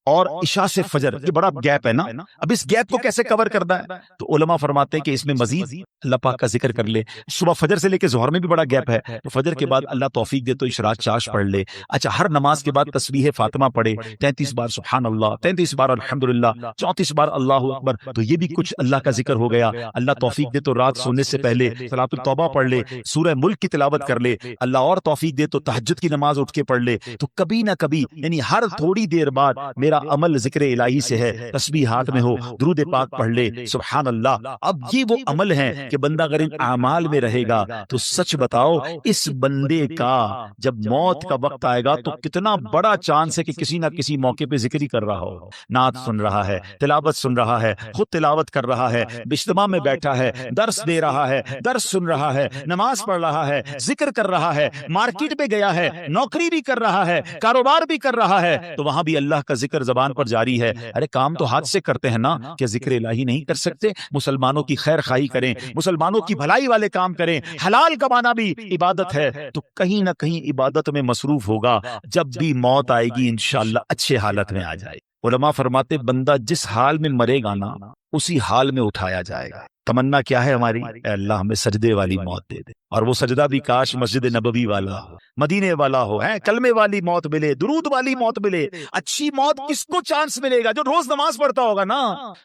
اور عشاء سے فجر، یہ بڑا گیپ ہے نا. اب اس گیپ کو کیسے کور کرنا ہے؟ تو علماء فرماتے ہیں کہ اس میں مزید اللہ پاک کا ذکر کر لے. صبح فجر سے لے کے ظہر میں بھی بڑا گیپ ہے، تو فجر کے بعد اللہ توفیق دے تو اشراق چاش پڑھ لے. اچھا، ہر نماز کے بعد تسبیح فاطمہ پڑھے 33 بار سبحان اللہ، 33 بار الحمدللہ، 34 بار اللہ اکبر. تو یہ بھی کچھ اللہ کا ذکر ہو گیا. اللہ توفیق دے تو رات سونے سے پہلے صلاۃ التوبہ پڑھ لے، سورہ ملک کی تلاوت کر لے. اللہ اور توفیق دے تو تہجد کی نماز اٹھ کے پڑھ لے. تو کبھی نہ کبھی یعنی ہر تھوڑی دیر بعد میرا عمل ذکر الہی سے ہے، تسبیح ہاتھ میں ہو، درود پاک پڑھ لے، سبحان اللہ. اب یہ وہ عمل ہے کہ بندہ اگر ان اعمال میں رہے گا تو سچ بتاؤ اس بندے کا جب موت کا وقت آئے گا تو کتنا بڑا چانس ہے کہ کسی نہ کسی موقع پہ ذکر ہی کر رہا ہو، نعت سن رہا ہے، تلاوت سن رہا ہے، خود تلاوت کر رہا ہے، اجتماع میں بیٹھا ہے، درس دے رہا ہے، درس سن رہا ہے، نماز پڑھ رہا ہے، ذکر کر رہا ہے، مارکیٹ میں گیا ہے، نوکری بھی کر رہا ہے، کاروبار بھی کر رہا ہے، تو وہاں بھی اللہ کا ذکر زبان پر جاری ہے. ارے کام تو ہاتھ سے کرتے ہیں نا، کیا ذکر الہی نہیں کر سکتے؟ مسلمانوں کی خیر خواہی کریں، مسلمانوں کی بھلائی والے کام کریں. حلال کمانا بھی عبادت ہے. تو کہیں نہ کہیں عبادت میں مصروف ہوگا. جب بھی موت آئے گی انشاءاللہ اچھے حالت میں آ جائے. علماء فرماتے بندہ جس حال میں مرے گا نا اسی حال میں اٹھایا جائے گا. تمنا کیا ہے ہماری؟ اے اللہ ہمیں سجدے والی موت دے دے، اور وہ سجدہ بھی کاش مسجد نبوی والا ہو، مدینے والا ہو، کلمے والی موت ملے، درود والی موت ملے. اچھی موت کس کو چانس ملے گا؟ جو روز نماز پڑھتا ہوگا نا،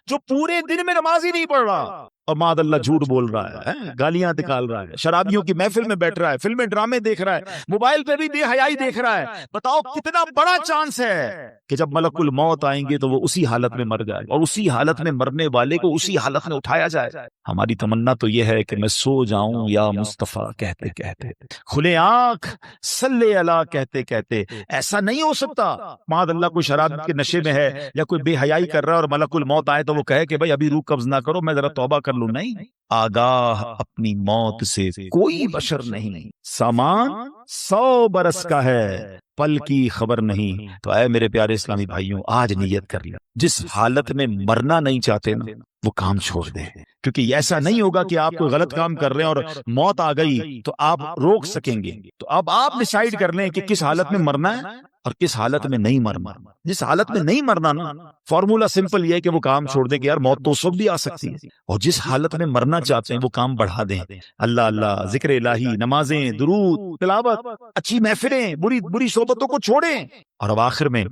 جو پورے دن میں نماز ہی نہیں پڑھ رہا اور معاذ اللہ جھوٹ بول رہا ہے، گالیاں نکال رہا ہے، شرابیوں کی محفل میں بیٹھ رہا ہے، فلمیں ڈرامے دیکھ رہا ہے، موبائل پہ بھی بے حیائی دیکھ رہا ہے. بتاؤ کتنا بڑا چانس ہے کہ جب ملک الموت آئیں گے تو وہ اسی حالت میں مر جائے، اور اسی حالت میں مرنے والے کو اسی حالت میں اٹھایا جائے. ہماری تمنا تو یہ ہے کہ میں سو جاؤں یا مصطفیٰ کہتے کہتے، کھلے آنکھ صلی اللہ کہتے کہتے. ایسا نہیں ہو سکتا معاذ اللہ کوئی شراب کے نشے میں ہے یا کوئی بے حیائی کر رہا ہے اور ملک الموت آئے تو وہ کہے کہ بھائی ابھی روح قبض نہ کرو، میں ذرا توبہ کر لوں. نہیں، آگاہ اپنی موت سے کوئی بشر نہیں. سامان 100 برس کا ہے، پل کی خبر نہیں. تو اے میرے پیارے اسلامی بھائیوں، آج نیت کر لیا جس حالت میں مرنا نہیں چاہتے نا وہ کام چھوڑ دیں، کیونکہ ایسا نہیں ہوگا کہ آپ کوئی غلط کام کر رہے ہیں اور موت آ گئی تو آپ روک سکیں گے. تو اب آپ ڈیسائیڈ کر لیں کہ کس حالت میں مرنا ہے اور کس حالت میں نہیں مرنا. جس حالت میں نہیں مرنا نا، فارمولا سمپل یہ ہے کہ وہ کام چھوڑ دیں کہ یار موت تو اس وقت بھی آ سکتی ہے. اور جس حالت میں مرنا چاہتے ہیں وہ کام بڑھا دیں. اللہ اللہ، ذکر الہی، نمازیں، درود، تلاوت، اچھی محفلیں، بری صحبتوں کو چھوڑیں. اور اب آخر میں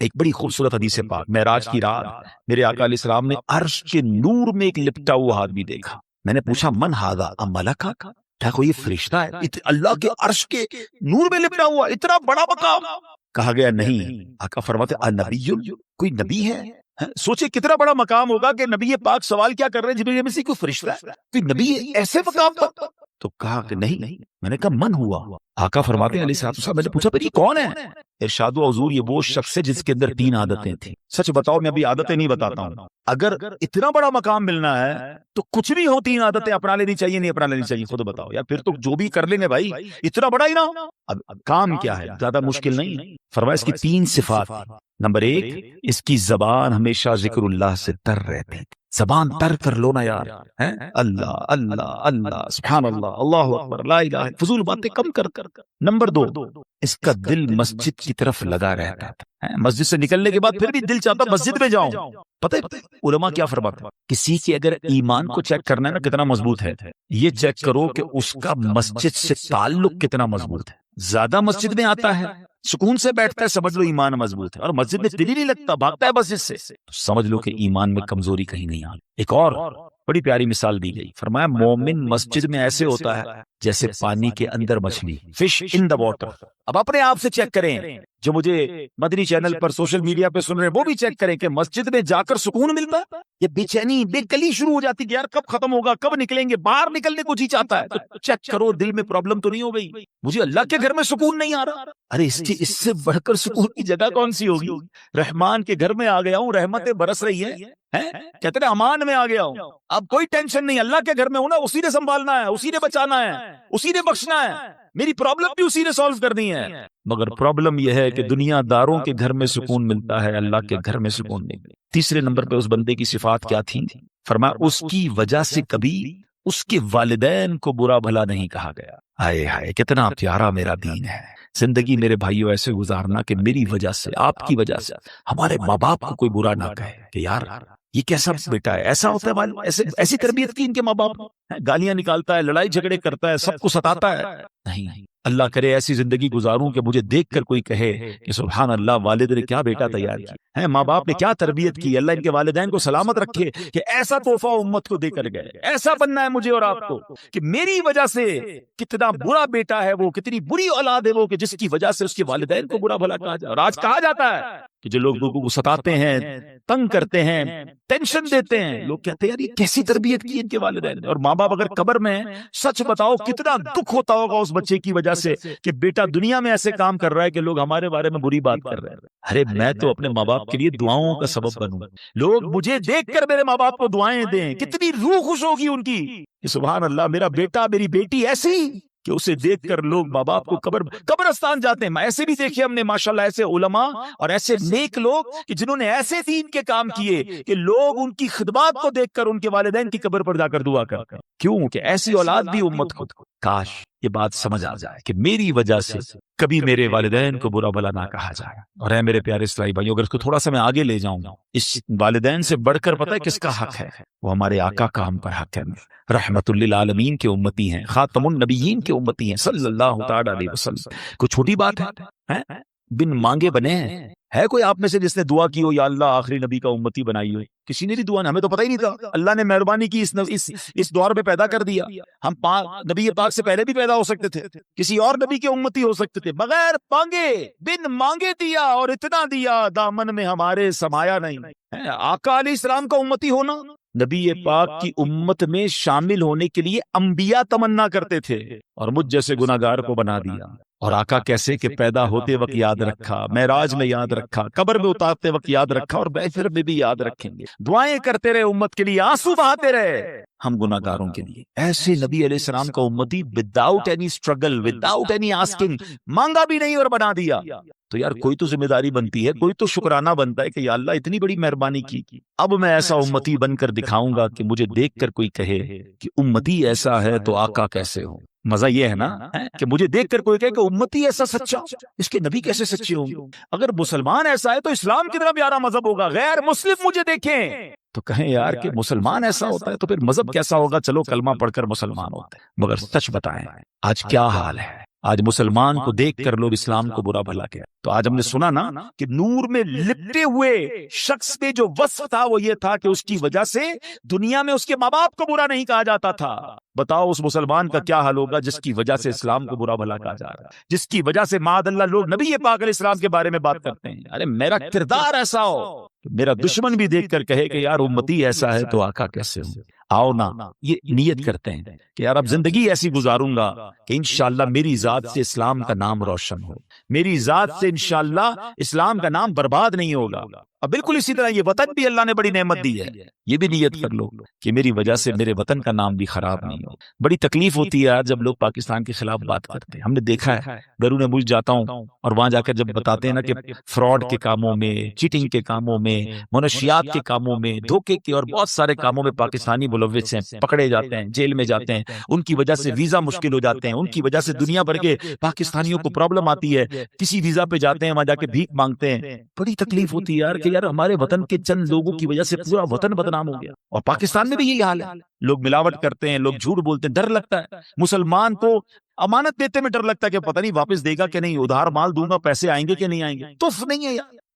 ایک بڑی خوبصورت حدیث پاک، معراج کی رات میرے آقا علیہ السلام نے عرش کے نور میں ایک لپٹا ہوا آدمی دیکھا. میں نے پوچھا من ھذا ملک، کیا کوئی فرشتہ ہے اللہ کے عرش کے نور میں لپٹا ہوا، اتنا بڑا مقام؟ کہا گیا نہیں. آقا فرماتے النبی، کوئی نبی ہے. سوچے کتنا بڑا مقام ہوگا کہ نبی پاک سوال کیا کر رہے ہیں جبریل میں سے کوئی فرشتہ ہے، کوئی نبی ایسے مقام پر؟ تو کہا کہ نہیں. میں نے کہا من ہوا. آقا فرماتے ہیں علیہ الصلوۃ والسلام، میں نے پوچھا پھر یہ کون ہے؟ ارشاد و حضور یہ وہ شخص ہے جس کے اندر 3 عادتیں تھیں. سچ بتاؤ میں ابھی عادتیں نہیں بتاتا ہوں، اگر اتنا بڑا مقام ملنا ہے تو کچھ بھی ہو 3 عادتیں اپنا لینی چاہیے نہیں اپنا لینی چاہیے؟ خود بتاؤ یار، پھر تو جو بھی کر لیں گے بھائی اتنا بڑا ہی نہ. اب کام کیا ہے؟ زیادہ مشکل نہیں. فرمایا اس کی 3 صفات. نمبر 1، اس کی زبان ہمیشہ ذکر اللہ سے تر رہتی. زبان تر کر لو نا یار، اللہ اللہ اللہ سبحان اللہ اللہ اکبر لا الہ، فضول باتیں کم کر. نمبر 2، اس کا دل مسجد کی طرف لگا رہتا تھا. مسجد سے نکلنے کے بعد پھر بھی دل چاہتا مسجد میں جاؤں. پتہ ہے علماء کیا فرماتے ہیں؟ کسی کے اگر ایمان کو چیک کرنا ہے نا کتنا مضبوط ہے، یہ چیک کرو کہ اس کا مسجد سے تعلق کتنا مضبوط ہے. زیادہ مسجد میں آتا ہے، سکون سے بیٹھتا ہے، سمجھ لو ایمان مضبوط ہے. اور مسجد میں دل ہی نہیں لگتا، بھاگتا ہے مسجد سے، تو سمجھ لو کہ ایمان میں کمزوری کہیں نہیں آ رہی. ایک اور بڑی پیاری مثال دی گئی، فرمایا مومن مسجد میں ایسے ہوتا ہے جیسے پانی کے اندر مچھلی، فش ان دا واٹر۔ اب اپنے آپ سے چیک کریں، جو مجھے مدنی چینل پر سوشل میڈیا پہ سن رہے ہیں وہ بھی چیک کریں کہ مسجد میں جا کر سکون ملتا ہے؟ یہ بے چینی بے کلی شروع ہو جاتی کہ یار کب ختم ہوگا، کب نکلیں گے، باہر نکلنے کو جی چاہتا ہے۔ تو چیک کرو دل میں پرابلم تو نہیں ہو گئی، مجھے اللہ کے گھر میں سکون نہیں آ رہا۔ ارے اس سے بڑھ کر سکون کی جگہ کون سی ہوگی؟ رحمان کے گھر میں آ گیا ہوں، رحمتیں برس رہی ہیں، کہتے ہیں امان میں آ گیا ہوں، اب کوئی ٹینشن نہیں، اللہ کے گھر میں ہوں نا، اسی نے سنبھالنا ہے، اسی نے بچانا ہے، اسی نے بخشنا ہے، میری پرابلم بھی اسی نے سالو کرنی ہے۔ مگر پرابلم یہ ہے کہ دنیا داروں کے گھر میں سکون ملتا ہے، اللہ کے گھر میں سکون نہیں ملتا۔ تیسرے نمبر پہ اس بندے کی صفات کیا تھی؟ فرمایا اس کی وجہ سے کبھی اس کے والدین کو برا بھلا نہیں کہا گیا۔ ہائے ہائے کتنا پیارا میرا دین ہے۔ زندگی میرے بھائیوں ایسے گزارنا کہ میری وجہ سے، آپ کی وجہ سے ہمارے ماں باپ کو کوئی برا نہ کہے کہ یار یہ کیسا بیٹا ہے، ایسا ہوتا ہے، ایسی تربیت کی ان کے ماں باپ، گالیاں نکالتا ہے، لڑائی جھگڑے کرتا ہے، سب کو ستاتا ہے۔ نہیں، اللہ کرے ایسی زندگی گزاروں کہ مجھے دیکھ کر کوئی کہے کہ سبحان اللہ، والد نے کیا بیٹا تیار کیا ہے، ماں باپ نے کیا تربیت کی، اللہ ان کے والدین کو سلامت رکھے کہ ایسا تحفہ امت کو دے کر گئے۔ ایسا بننا ہے مجھے اور آپ کو کہ میری وجہ سے کتنا برا بیٹا ہے وہ، کتنی بری اولاد ہے وہ کہ جس کی وجہ سے اس کے والدین کو برا بھلا کہا جائے۔ اور آج کہا جاتا ہے کہ جو لوگ لوگوں کو ستاتے ہیں، تنگ کرتے ہیں، ٹینشن دیتے ہیں، لوگ کہتے ہیں یار یہ کیسی تربیت کی ان کے والدین نے۔ اور ماں باپ اگر قبر میں، سچ بتاؤ کتنا دکھ ہوتا ہوگا اس بچے کی وجہ سے کہ بیٹا دنیا میں ایسے کام کر رہا ہے کہ لوگ ہمارے بارے میں بری بات کر رہے ہیں۔ ارے میں تو اپنے ماں باپ کے لیے دعاؤں کا سبب بنوں، لوگ مجھے دیکھ کر میرے ماں باپ کو دعائیں دیں، کتنی روح خوش ہوگی ان کی کہ سبحان اللہ میرا بیٹا میری بیٹی ایسی کہ اسے دیکھ کر لوگ ماں باپ کو قبرستان جاتے ہیں۔ ایسے بھی دیکھے ہم نے ماشاءاللہ ایسے علماء اور ایسے نیک لوگ کہ جنہوں نے ایسے دین کے کام کیے کہ لوگ ان کی خدمات کو دیکھ کر ان کے والدین کی قبر پر جا کر دعا کرتے ہیں۔ کیوں کہ ایسی اولاد بھی امت کو، کاش یہ بات سمجھ آ جائے کہ میری وجہ سے کبھی میرے والدین کو برا بھلا نہ کہا جائے۔ اور اے میرے پیارے اسلامی بھائیو، اگر اس کو تھوڑا سا میں آگے لے جاؤں گا، اس والدین سے بڑھ کر پتہ ہے کس کا حق ہے؟ وہ ہمارے آقا کا ہم پر حق ہے، رحمت للعالمین کے امتی ہیں، خاتم النبیین کے امتی ہیں صلی اللہ تعالی علیہ وسلم۔ کوئی چھوٹی بات ہے؟ بن مانگے بنے ہیں؟ ہے کوئی آپ میں سے جس نے دعا کی ہو یا اللہ آخری نبی کا امتی بنائی ہوئی؟ کسی نے بھی دعا نہیں، ہمیں تو پتہ ہی نہیں تھا، اللہ نے مہربانی کی اس دور میں پیدا کر دیا۔ ہم نبی پاک سے پہلے بھی پیدا ہو سکتے تھے، کسی اور نبی کے امتی ہو سکتے تھے، بغیر مانگے بن مانگے دیا، اور اتنا دیا دامن میں ہمارے سمایا نہیں۔ آقا علیہ السلام کا امتی ہونا، نبی پاک کی امت میں شامل ہونے کے لیے انبیاء تمنا کرتے تھے، اور مجھ جیسے گناہگار کو بنا دیا۔ اور آقا کیسے کہ پیدا ہوتے وقت یاد رکھا، معراج میں یاد رکھا، قبر میں اتارتے وقت یاد رکھا، اور محشر میں بھی یاد رکھیں گے۔ دعائیں کرتے رہے امت کے لیے، آنسو بہاتے رہے ہم گناہگاروں کے لیے۔ ایسے نبی علیہ السلام کا امتی without any struggle, without any asking, مانگا بھی نہیں اور بنا دیا۔ تو یار کوئی تو ذمہ داری بنتی ہے، کوئی تو شکرانہ بنتا ہے کہ یا اللہ اتنی بڑی مہربانی کی، اب میں ایسا امتی بن کر دکھاؤں گا کہ مجھے دیکھ کر کوئی کہے کہ امتی ایسا ہے تو آقا کیسے ہو۔ مزہ یہ ہے نا کہ مجھے دیکھ کر کوئی کہے کہ امتی ایسا سچا، اس کے نبی کیسے سچے ہوں گے۔ اگر مسلمان ایسا ہے تو اسلام کتنا پیارا مذہب ہوگا، غیر مسلم مجھے دیکھیں تو کہیں یار کہ مسلمان ایسا ہوتا ہے تو پھر مذہب کیسا ہوگا، چلو کلمہ پڑھ کر مسلمان ہوتے ہیں۔ مگر سچ بتائیں آج کیا حال ہے، آج مسلمان کو دیکھ کر لوگ اسلام کو برا بھلا کہتے۔ تو آج ہم نے سنا نا کہ نور میں لپٹے ہوئے شخص میں جو وصف تھا وہ یہ تھا کہ اس کی وجہ سے دنیا میں اس کے ماں باپ کو برا نہیں کہا جاتا تھا۔ بتاؤ اس مسلمان کا کیا حال ہوگا جس کی وجہ سے اسلام کو برا بھلا کہا جا رہا ہے، جس کی وجہ سے معاذ اللہ لوگ نبی پاک علیہ السلام کے بارے میں بات کرتے ہیں۔ ارے میرا کردار ایسا ہو کہ میرا دشمن بھی دیکھ کر کہے کہ یار امتی ایسا ہے تو آقا کیسے ہوں۔ آؤ نا یہ نیت کرتے ہیں کہ یار اب زندگی ایسی گزاروں گا کہ انشاءاللہ میری ذات سے اسلام کا نام روشن ہو، میری ذات سے انشاءاللہ اسلام کا نام برباد نہیں ہوگا۔ اب بالکل اسی طرح یہ وطن بھی اللہ نے بڑی نعمت دی ہے، یہ بھی نیت کر لو کہ میری وجہ سے میرے وطن کا نام بھی خراب نہیں ہو۔ بڑی تکلیف ہوتی ہے یار جب لوگ پاکستان کے خلاف بات کرتے ہیں۔ ہم نے دیکھا ہے، بیرون ملک جاتا ہوں اور وہاں جا کر جب بتاتے ہیں نا کہ فراڈ کے کاموں میں، چیٹنگ کے کاموں میں، منشیات کے کاموں میں، دھوکے کے اور بہت سارے کاموں میں پاکستانی ملوث ہیں، پکڑے جاتے ہیں، جیل میں جاتے ہیں، ان کی وجہ سے ویزا مشکل ہو جاتے ہیں، ان کی وجہ سے دنیا بھر کے پاکستانیوں کو پرابلم آتی ہے، کسی ویزا پہ جاتے ہیں وہاں جا کے بھیک مانگتے ہیں۔ بڑی تکلیف ہوتی ہے یار کہ یار ہمارے وطن کے چند لوگوں کی وجہ سے پورا وطن بدنام ہو گیا۔ اور پاکستان میں بھی یہی حال ہے، لوگ ملاوٹ کرتے ہیں، لوگ جھوٹ بولتے ہیں، ڈر لگتا ہے مسلمان کو امانت دیتے میں، ڈر لگتا ہے کہ پتہ نہیں واپس دے گا کہ نہیں، ادھار مال دوں گا پیسے آئیں گے کہ نہیں آئیں گے، توف نہیں ہے یار۔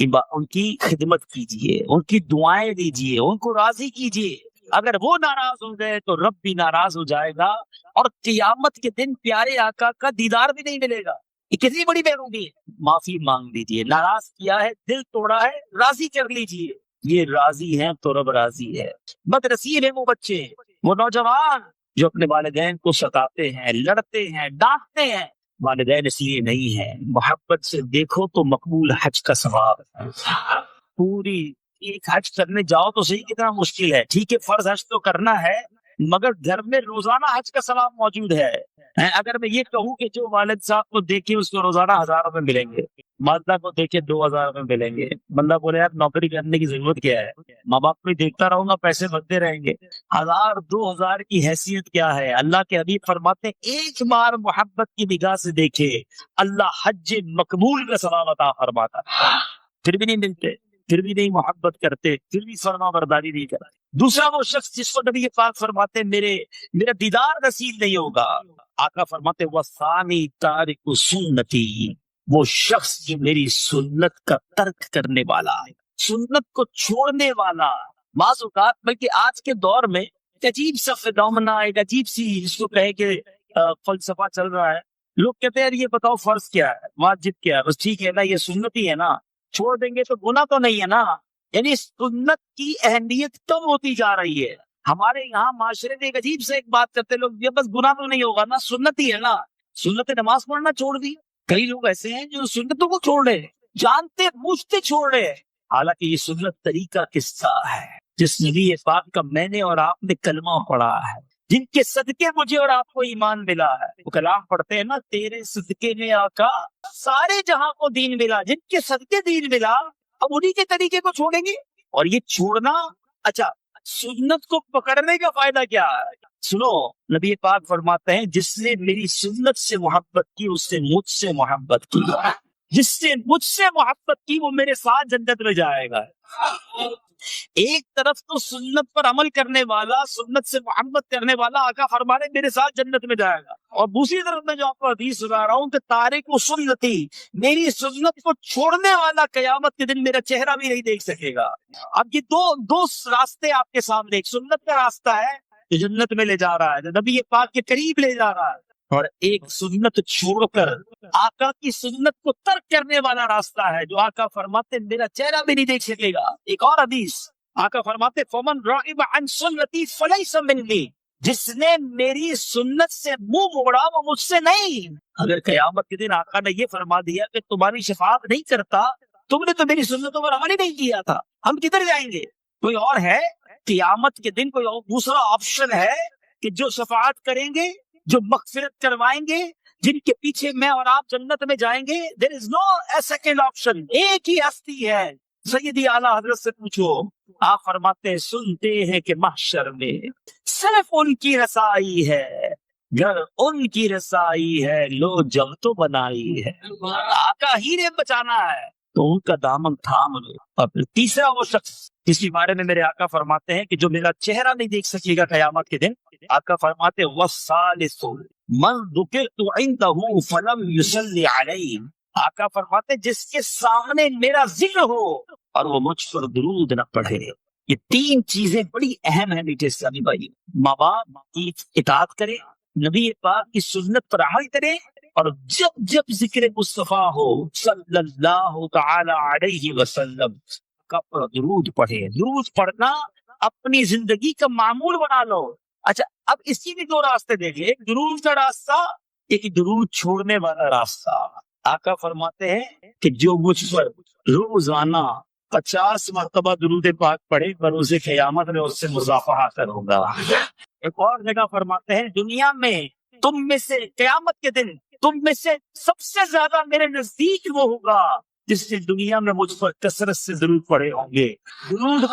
ان کی خدمت کیجئے، ان کی دعائیں دیجئے، ان کو راضی کیجئے. اگر وہ ناراض ہو گئے تو رب بھی ناراض ہو جائے گا، اور قیامت کے دن پیارے آقا کا دیدار بھی نہیں ملے گا. یہ کتنی بڑی بیروبی ہے. معافی مانگ لیجئے، ناراض کیا ہے، دل توڑا ہے، راضی کر لیجئے. یہ راضی ہیں تو رب راضی ہے. بد نصیب ہیں وہ بچے، وہ نوجوان جو اپنے والدین کو ستاتے ہیں، لڑتے ہیں، ڈانٹتے ہیں. والدین اس لیے نہیں ہے، محبت سے دیکھو تو مقبول حج کا ثواب ہے. پوری ایک حج کرنے جاؤ تو صحیح، کتنا مشکل ہے. ٹھیک ہے فرض حج تو کرنا ہے، مگر گھر میں روزانہ حج کا ثواب موجود ہے. اگر میں یہ کہوں کہ جو والد صاحب کو دیکھے اس کو روزانہ 1000 روپے ملیں گے، والدہ کو دیکھے 2000 روپے ملیں گے، بندہ بولے یار نوکری کرنے کی ضرورت کیا ہے، ماں باپ کو دیکھتا رہوں گا پیسے بنتے رہیں گے. 1000 2000 کی حیثیت کیا ہے؟ اللہ کے حبیب فرماتے ہیں ایک بار محبت کی نگاہ سے دیکھے اللہ حج مقبول کا ثواب عطا فرماتا ہے. پھر بھی نہیں ملتے، پھر بھی نہیں محبت کرتے، پھر بھی فرما برداری نہیں کرتے. دوسرا وہ شخص جس کو نبی پاک فرماتے ہیں میرا دیدار نصیب نہیں ہوگا. آقا فرماتے وَثَانِي تَارِكُ سُنَّتِي، وہ شخص جو میری سنت کا ترک کرنے والا ہے، سنت کو چھوڑنے والا. بعض اوقات بلکہ آج کے دور میں ایک عجیب سا فینومینا، ایک عجیب سی جس کو کہے کہ فلسفہ چل رہا ہے. لوگ کہتے ہیں یہ بتاؤ فرض کیا ہے، واجب کیا ہے؟ بس ٹھیک ہے نا، یہ سنت ہی ہے نا، چھوڑ دیں گے تو گناہ تو نہیں ہے نا. یعنی سنت کی اہمیت کم ہوتی جا رہی ہے. ہمارے یہاں معاشرے میں ایک عجیب سے ایک بات کرتے لوگ، یہ بس گناہ تو نہیں ہوگا نا، سنت ہی ہے نا. سنت نماز پڑھنا چھوڑ دی. کئی لوگ ایسے ہیں جو سنتوں کو چھوڑ رہے ہیں، جانتے بوجھتے چھوڑ رہے ہیں. حالانکہ یہ سنت طریقہ قصہ ہے جس نبی پاک کا میں نے اور آپ نے کلمہ پڑھا ہے، جن کے صدقے مجھے اور آپ کو ایمان ملا ہے. وہ کلام پڑھتے ہیں نا، تیرے صدقے میں آقا سارے جہاں کو دین ملا. جن کے صدقے دین ملا، اب انہی کے طریقے کو چھوڑیں گے. اور یہ چھوڑنا، اچھا سنت کو پکڑنے کا فائدہ کیا ہے؟ سنو، نبی پاک فرماتے ہیں جس نے میری سنت سے محبت کی اس سے مجھ سے محبت کی، جس سے مجھ سے محبت کی وہ میرے ساتھ جنت میں جائے گا. ایک طرف تو سنت پر عمل کرنے والا، سنت سے محبت کرنے والا آقا فرما رہے میرے ساتھ جنت میں جائے گا، اور دوسری طرف میں جو آپ کو حدیث سنا رہا ہوں کہ تارک و سنتی، میری سنت کو چھوڑنے والا قیامت کے دن میرا چہرہ بھی نہیں دیکھ سکے گا. اب یہ دو راستے آپ کے سامنے، ایک سنت کا راستہ ہے جو جنت میں لے جا رہا ہے، جو نبی پاک کے قریب لے جا رہا ہے، اور ایک سنت چھوڑ کر آقا کی سنت کو ترک کرنے والا راستہ ہے جو آقا فرماتے میرا چہرہ بھی نہیں دیکھ سکے گا. ایک اور حدیث آقا فرماتے فمن راغب عن سنتی فلیس منی، جس نے میری سنت سے منہ موڑا وہ مجھ سے نہیں. اگر قیامت کے دن آقا نے یہ فرما دیا کہ تمہاری شفاعت نہیں کرتا، تم نے تو میری سنتوں پر عمل ہی نہیں کیا تھا، ہم کدھر جائیں گے؟ کوئی اور ہے قیامت کے دن، کوئی اور دوسرا آپشن ہے کہ جو شفاعت کریں گے، جو مغفرت کروائیں گے، جن کے پیچھے میں اور آپ جنت میں جائیں گے؟ there is no a second option. ایک ہی ہستی ہے. سیدی اعلیٰ حضرت سے پوچھو، آپ فرماتے ہیں سنتے ہیں کہ محشر میں صرف ان کی رسائی ہے، گر ان کی رسائی ہے لو جب تو بنائی ہے. آقا ہی نے بچانا ہے تو ان کا دامن تھام لو. اور پھر تیسرا وہ شخص جس کے بارے میں میرے آقا فرماتے ہیں کہ جو میرا چہرہ نہیں دیکھ سکے گا قیامت کے دن، آقا فرماتے ہیں وَالثَّالِثُ مَنْ ذُكِرْتُ عِنْدَهُ فَلَمْ يُصَلِّ عَلَيْهِ، آقا فرماتے جس کے سامنے میرا ذکر ہو اور وہ مجھ پر درود نہ پڑھے. یہ تین چیزیں بڑی اہم ہیں میٹھے اسلامی بھائی. ماں باپ کی اطاعت کرے، نبی پاک کی سنت پر عمل کرے، اور جب جب ذکر مصطفیٰ ہو صلی اللہ تعالی علیہ وسلم کا پر درود پڑھے. درود پڑھنا اپنی زندگی کا معمول بنا لو. اچھا اب اسی بھی دو راستے دیکھیں، ایک درود کا راستہ، ایک درود چھوڑنے والا راستہ. آقا فرماتے ہیں کہ جو مجھ پر روزانہ 50 مرتبہ درود پاک پڑھے بروز قیامت میں اس سے مصافحہ کروں گا. ایک اور جگہ فرماتے ہیں دنیا میں تم میں سے قیامت کے دن تم میں سے سب سے زیادہ میرے نزدیک وہ ہوگا جس نے دنیا میں مجھ پر کثرت سے درود پڑھے ہوں گے. درود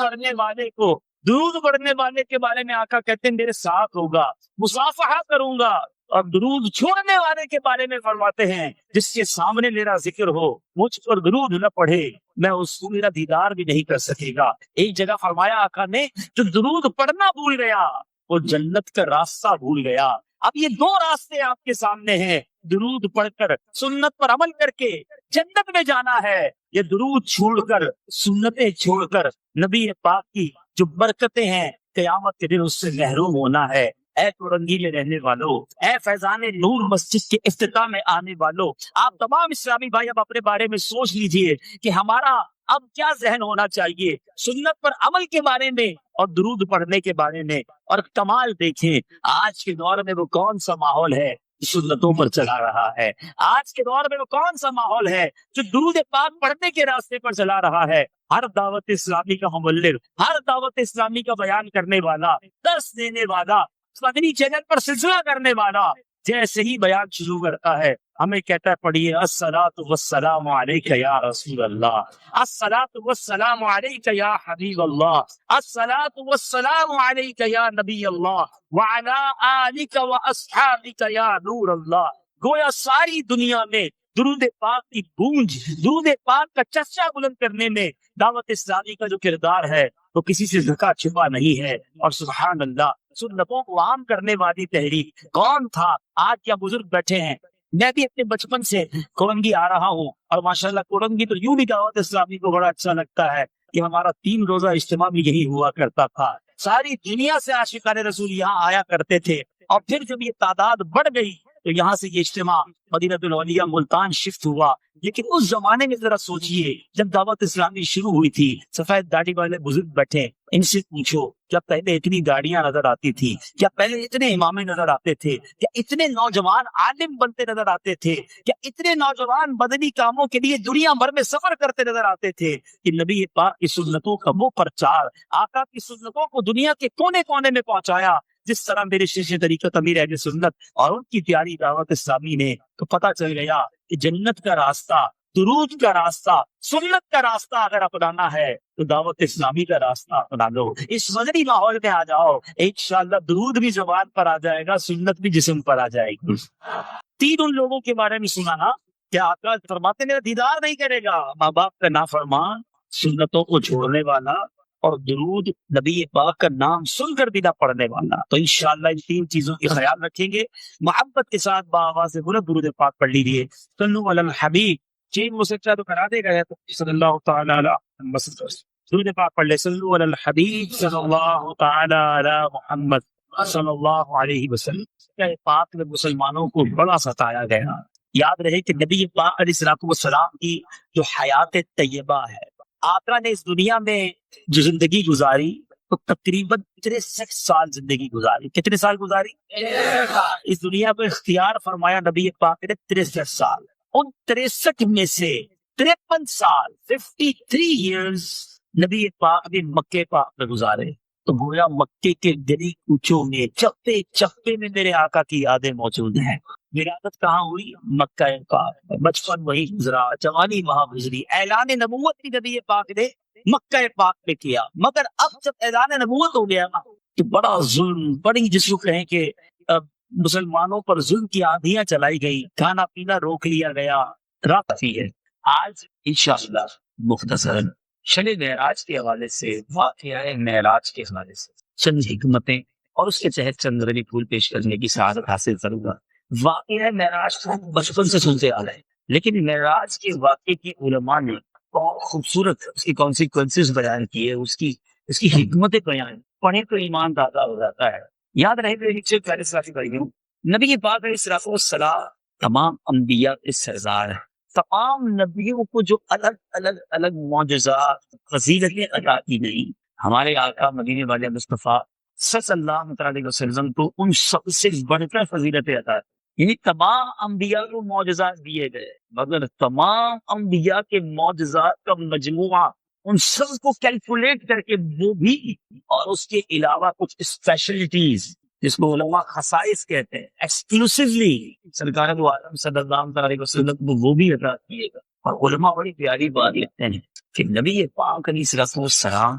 پڑھنے والے کے بارے میں آقا کہتے ہیں میرے ساتھ ہوگا، مصافحہ کروں گا. اور درود چھوڑنے والے کے بارے میں فرماتے ہیں جس کے سامنے میرا ذکر ہو، مجھ پر درود نہ پڑھے، میں اس کو میرا دیدار بھی نہیں کر سکے گا. ایک جگہ فرمایا آقا نے جو درود پڑھنا بھول گیا وہ جنت کا راستہ بھول گیا. اب یہ دو راستے آپ کے سامنے ہیں، درود پڑھ کر سنت پر عمل کر کے جنت میں جانا ہے، یہ درود چھوڑ کر سنتیں چھوڑ کر نبی پاک کی جو برکتیں ہیں قیامت کے دن اس سے محروم ہونا ہے۔ اے کورنگی میں رہنے والوں، اے فیضان نور مسجد کے افتتاح میں آنے والوں، آپ تمام اسلامی بھائی اب اپنے بارے میں سوچ لیجئے کہ ہمارا اب کیا ذہن ہونا چاہیے سنت پر عمل کے بارے میں اور درود پڑھنے کے بارے میں۔ اور کمال دیکھیں آج کے دور میں وہ کون سا ماحول ہے سنتوں پر چلا رہا ہے، آج کے دور میں وہ کون سا ماحول ہے جو درود پاک پڑھنے کے راستے پر چلا رہا ہے۔ ہر دعوت اسلامی کا مبلغ، ہر دعوت اسلامی کا بیان کرنے والا، درس دینے والا، مدنی چینل پر سلسلہ کرنے والا جیسے ہی بیان شروع کرتا ہے ہمیں کہتا ہے پڑھیے الصلاۃ والسلام علیک یا رسول اللہ، الصلاۃ والسلام علیک یا حبیب اللہ، الصلاۃ والسلام علیک یا نبی اللہ وعلی آلک واصحابک یا نور اللہ۔ گویا ساری دنیا میں درود پاک کی گونج، درود پاک کا چرچا بلند کرنے میں دعوت اسلامی کا جو کردار ہے وہ کسی سے ڈھکا چھپا نہیں ہے۔ اور سبحان اللہ، سنتوں کو عام کرنے والی تحریک کون تھا؟ آج کیا بزرگ بیٹھے ہیں، میں بھی اپنے بچپن سے کورنگی آ رہا ہوں، اور ماشاءاللہ کورنگی تو یوں بھی دعوت اسلامی کو بڑا اچھا لگتا ہے کہ ہمارا 3 روزہ اجتماع بھی یہی ہوا کرتا تھا، ساری دنیا سے عاشقان رسول یہاں آیا کرتے تھے، اور پھر جب یہ تعداد بڑھ گئی تو یہاں سے یہ اجتماع مدینہ الاولیاء ملتان شفٹ ہوا۔ لیکن اس زمانے میں ذرا سوچئے جب دعوت اسلامی شروع ہوئی تھی، سفید داڑھی والے بزرگ بیٹھے، ان سے پوچھو کیا پہلے اتنی گاڑیاں نظر آتی تھی؟ کیا پہلے اتنے امامے نظر آتے تھے؟ کیا اتنے نوجوان عالم بنتے نظر آتے تھے؟ کیا اتنے نوجوان مدنی کاموں کے لیے دنیا بھر میں سفر کرتے نظر آتے تھے؟ کہ نبی پاک کی سنتوں کا وہ پرچار، آقا کی سنتوں کو دنیا کے کونے کونے میں پہنچایا جس طرح میرے شیخ طریقت امیر اہل سنت اور ان کی پیاری دعوت اسلامی نے، تو پتہ چل گیا کہ جنت کا راستہ، درود کا راستہ، سنت کا راستہ اگر اپنانا ہے تو دعوت اسلامی کا راستہ اپنا لو۔ اس مدنی ماحول میں آ جاؤ، انشاءاللہ درود بھی زبان پر آ جائے گا، سنت بھی جسم پر آ جائے گی۔ 3 ان لوگوں کے بارے میں سنا نا کہ آقا فرماتے میرا دیدار نہیں کرے گا، ماں باپ کا نافرمان، سنتوں کو چھوڑنے والا، اور درود نبی پاک کا نام سن کر بھی نہ پڑھنے والا۔ تو انشاءاللہ ان 3 چیزوں کی خیال رکھیں گے، محبت کے ساتھ باآواز بلند درود پاک پڑھ لیجیے۔ صلو علی الحبیب، چین مسجدہ تو کرا دے گا تو صلی اللہ تعالی علی محمد، درود پاک پڑھ لے۔ صلو علی الحبیب صلی اللہ تعالی علی محمد صلی اللہ علیہ وسلم۔ کہ پاک میں مسلمانوں کو بڑا ستایا گیا۔ یاد رہے کہ نبی پاک علیہ السلام کی جو حیات طیبہ ہے، آقا نے اس دنیا میں جو زندگی گزاری تو تقریباً 63 سال زندگی گزاری۔ کتنے سال گزاری؟ اس دنیا کو اختیار فرمایا نبی پاک نے 63 سال۔ ان 63 میں سے 53 سال 53 ایئرز نبی پاک نے مکے پاک میں گزارے۔ تو گویا مکے کے گلی کوچوں میں، چپے چپے میں میرے آقا کی یادیں موجود ہیں۔ ولادت کہاں ہوئی؟ مکہ پاک میں، بچپن وہی گزرا، جوانی وہاں گزری، اعلان نبوت بھی نبی پاک نے مکہ پاک میں کیا۔ مگر اب جب اعلان نبوت ہو گیا تو بڑا ظلم، بڑی جس کو کہیں کہ مسلمانوں پر ظلم کی آندھیاں چلائی گئی، کھانا پینا روک لیا گیا۔ رات ہے آج انشاءاللہ مختصراً شب معراج کے حوالے سے، واقعہ معراج کے حوالے سے چند حکمتیں اور اس کے تحت چند غریب پھول پیش کرنے کی سعادت حاصل کروں گا۔ واقعہ معراج کو بچپن سے سنتے آ رہے ہیں، لیکن معراج کے واقعے کی علماء نے بہت خوبصورت اس کی کانسیکوینسز بیان کیے، اس کی حکمتیں بیان، پڑھے تو ایمان تازہ ہو جاتا ہے۔ یاد رہے میرے نیچے پیارے ساتھی بھائیوں، نبی پاک علیہ السلام تمام انبیاء کے سردار ہیں۔ تمام نبیوں کو جو الگ معجزات، فضیلتیں عطا کی گئی، ہمارے آقا مدینے والے مصطفیٰ صلی اللہ علیہ وسلم کو ان سب سے بڑھ کر فضیلتیں عطا، یعنی تمام انبیاء کو معجزات دیے گئے، مگر تمام انبیاء کے معجزات کا مجموعہ ان سب کو کیلکولیٹ کر کے وہ بھی، اور اس کے علاوہ کچھ اسپیشلٹیز جس کو علماء خصائص کہتے ہیں، ایکسکلوسیولی سرکار دو عالم صلی اللہ علیہ وسلم کو وہ بھی عطا کیے گا۔ اور علماء بڑی پیاری بات لکھتے ہیں کہ نبی پاک علیہ السلام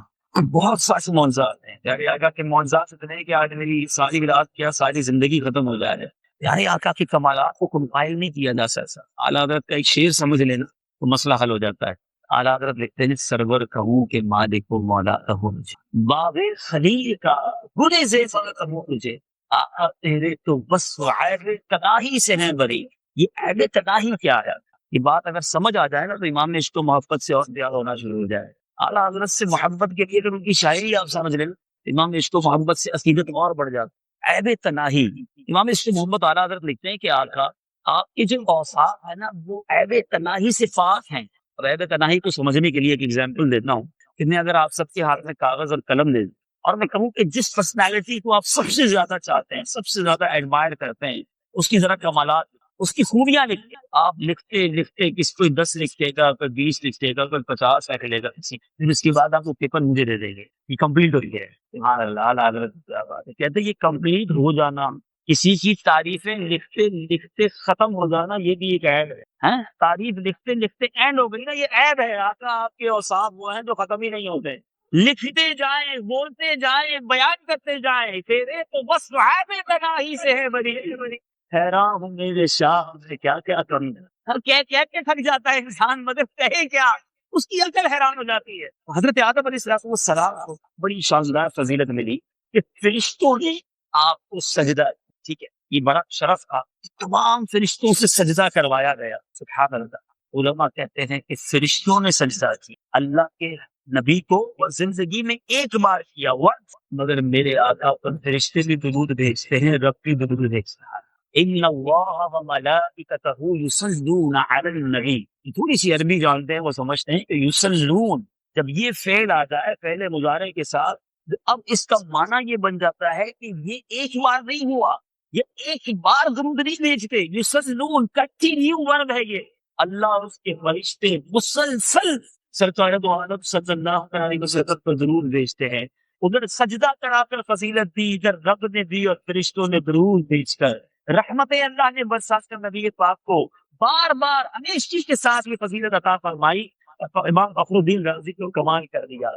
بہت سارے معجزات ہیں۔ پیارے آقا کے معجزات اتنے ہیں کہ آج میری ساری رات کیا ساری زندگی ختم ہو جائے۔ پیارے آقا کے کمالات کو کمپائل نہیں کیا جا سکتا۔ اعلیٰ حضرت کا ایک شعر سمجھ لینا تو مسئلہ حل ہو جاتا ہے۔ اعلیٰ حضرت لکھتے ہیں سرور کہوں کہ مالک و مولا کہوں مجھے، باب خلیل کا گل زیفا کہوں مجھے، آقا تیرے تو بس عیب کداہی سے ہیں بری، یہ عیب تناہی کیا ہے؟ یہ بات اگر سمجھ آ جائے نا تو امام عشق و محبت سے اور پیار ہونا شروع ہو جائے. اعلیٰ حضرت سے محبت کے لیے اگر ان کی شاعری آپ سمجھ لیں امام عشق و محبت سے عقیدت اور بڑھ جاتی. عیب تناہی امام عشق و محبت اعلیٰ حضرت لکھتے ہیں کہ آقا آپ کے جو اوصاف ہے نا وہ عیب تناہی سے پاک ہیں. اور عیب تناہی کو سمجھنے کے لیے ایک ایگزامپل دیتا ہوں کہ میں اگر آپ سب کے ہاتھ میں کاغذ اور قلم دے دوں اور میں کہوں کہ جس پرسنالٹی کو آپ سب سے زیادہ چاہتے ہیں سب سے زیادہ ایڈمائر کرتے ہیں اس کی ذرا کمالات اس کی خوبیاں لکھتے آپ لکھتے لکھتے کسی کوئی 10 لکھتے گا کوئی 20 لکھتے گا کوئی 50 ایسے لے گا پھر اس کے بعد آپ وہ پیپر مجھے دے دیں گے یہ کمپلیٹ ہو گیا ہے. سبحان اللہ اعلیٰ حضرت کیا بات ہے. کہتے ہیں یہ کمپلیٹ ہو جانا کسی کی تعریفیں لکھتے لکھتے ختم ہو جانا یہ بھی ایک عیب ہے. تعریف لکھتے لکھتے اینڈ ہو گئی نا یہ عیب ہے. آقا آپ کے اوصاف وہ ہیں جو ختم ہی نہیں ہوتے. لکھتے جائیں بولتے جائیں بیان کرتے جائیں تیرے تو بس عیب تناہی سے ہے بری بری. حیران ہوں میرے شاہ سے کیا کیا کروں کیا تھک جاتا ہے انسان مگر کہے کیا اس کی عقل حیران ہو جاتی ہے. حضرت آدم علیہ السلام کو بڑی شاندار فضیلت ملی کہ فرشتوں نے آپ کو سجدہ ٹھیک ہے یہ بڑا شرف تھا تمام فرشتوں سے سجدہ کروایا گیا. سبحان اللہ. علماء کہتے ہیں کہ فرشتوں نے سجدہ کی اللہ کے نبی کو زندگی میں ایک بار کیا ہوا مگر میرے آقا پر فرشتے بھی درود بھیجتے ہیں رب بھی درود بھیجتا ہے. ان اللہ وملائکتہ یصلون علی النبی. تھوڑی سی عربی جانتے ہیں وہ سمجھتے ہیں کہ یصلون جب یہ فعل آ جائے پہلے مضارع کے ساتھ اب اس کا معنی یہ بن جاتا ہے کہ یہ ایک بار نہیں ہوا یہ ایک بار درود نہیں بھیجتے. یصلون کنٹینیو ورب ہے یہ. اللہ اور اس کے فرشتے مسلسل سرکار دو عالم صلی اللہ علیہ وسلم پر درود بھیجتے ہیں. ادھر سجدہ کرا کر فضیلت دی ادھر رب نے دی اور فرشتوں نے درود بھیج کر رحمت اللہ نے برسات کر نبی پاک کو بار بار ہمیشہ کے ساتھ بھی فضیلت عطا فرمائی. امام فخر الدین رازی کو کمال کر دیا.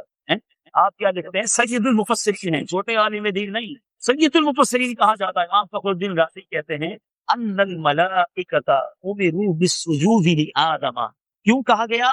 آپ کیا لکھتے ہیں سید المفسرین ہیں چھوٹے عالم دین نہیں سید المفسرین کہا جاتا ہے. امام فخر الدین رازی کہتے ہیں ان الملائکۃ امروا بالسجود لآدم. کیوں کہا گیا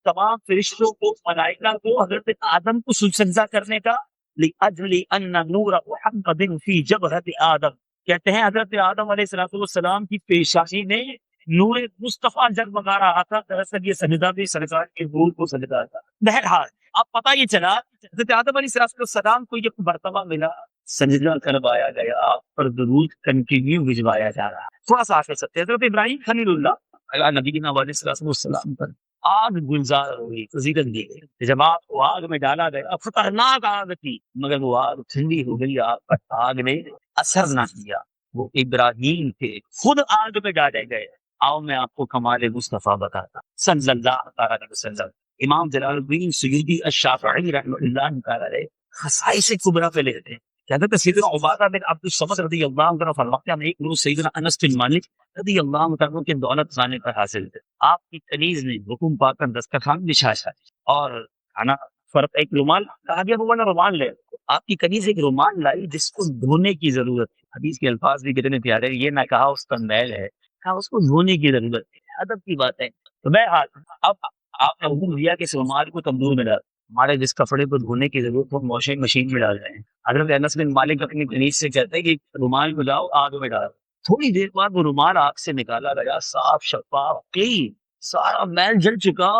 تمام فرشتوں کو ملائکہ کو حضرت آدم کو سجدہ کرنے کا لاجل ان نور محمد فی جبہۃ آدم. کہتے ہیں حضرت آدم علیہ السلام کی پیشانی میں نور مصطفیٰ جگمگا رہا تھا. دراصل یہ سجدہ بھی سرکار کے نور کو سجدہ تھا. بہرحال اب پتہ یہ چلا حضرت آدم علیہ السلام کو یہ مرتبہ ملا سجدہ کروایا گیا آپ پر درود کنٹینیو بھجوایا جا رہا ہے. تھوڑا سا آگے سکتے حضرت ابراہیم خلیل اللہ علیہ نبینا علیہ السلام پر آگ گلزار ہوئی فضیلت دی گئی. جب آپ کو آگ میں ڈالا گیا خطرناک آگ تھی مگر وہ آگ ٹھنڈی ہو گئی. آپ پر آگ نے اثر نہ کیا. وہ ابراہیم تھے خود آگ میں ڈالے گئے. آؤ میں آپ کو کمال مصطفیٰ بتاتا صلی اللہ علیہ وسلم. امام جلال الدین سیوطی الشافعی رحمۃ اللہ تعالی خصائص کبریٰ پہ لکھتے ہیں. کہتے ہیں سیدنا عبادہ بن عبد الصمد رضی اللہ عنہ فرماتے ہیں ہم ایک روز سیدنا انس بن مالک رضی اللہ عنہ کے دولت خانے پر حاصل تھے. آپ کی کنیز نے حکم پا کر دسترخوان بچھایا اور کھانا فرق ایک رومال کہا گیا وہ رومال لے. آپ کی کنیز ایک رومال لائی جس کو دھونے کی ضرورت ہے. حدیث کے الفاظ بھی کتنے پیارے ہیں. یہ نہ کہا اس کا میل ہے کہا اس کو دھونے کی ضرورت ہے. ادب کی بات ہے. تو میں اب آپ نے حکم دیا کہ اس رومال کو تندور میں ڈال. ہمارے جس کپڑے کو دھونے کی ضرورت وہ واشنگ مشین میں ڈال رہے ہیں. حضرت انس بن مالک اپنی کنیز سے کہتے ہیں کہ رومال کو لاؤ آگ میں ڈالو. تھوڑی دیر بعد وہ رومال آگ سے نکالا گیا صاف شفاف کلین سارا میل جل چکا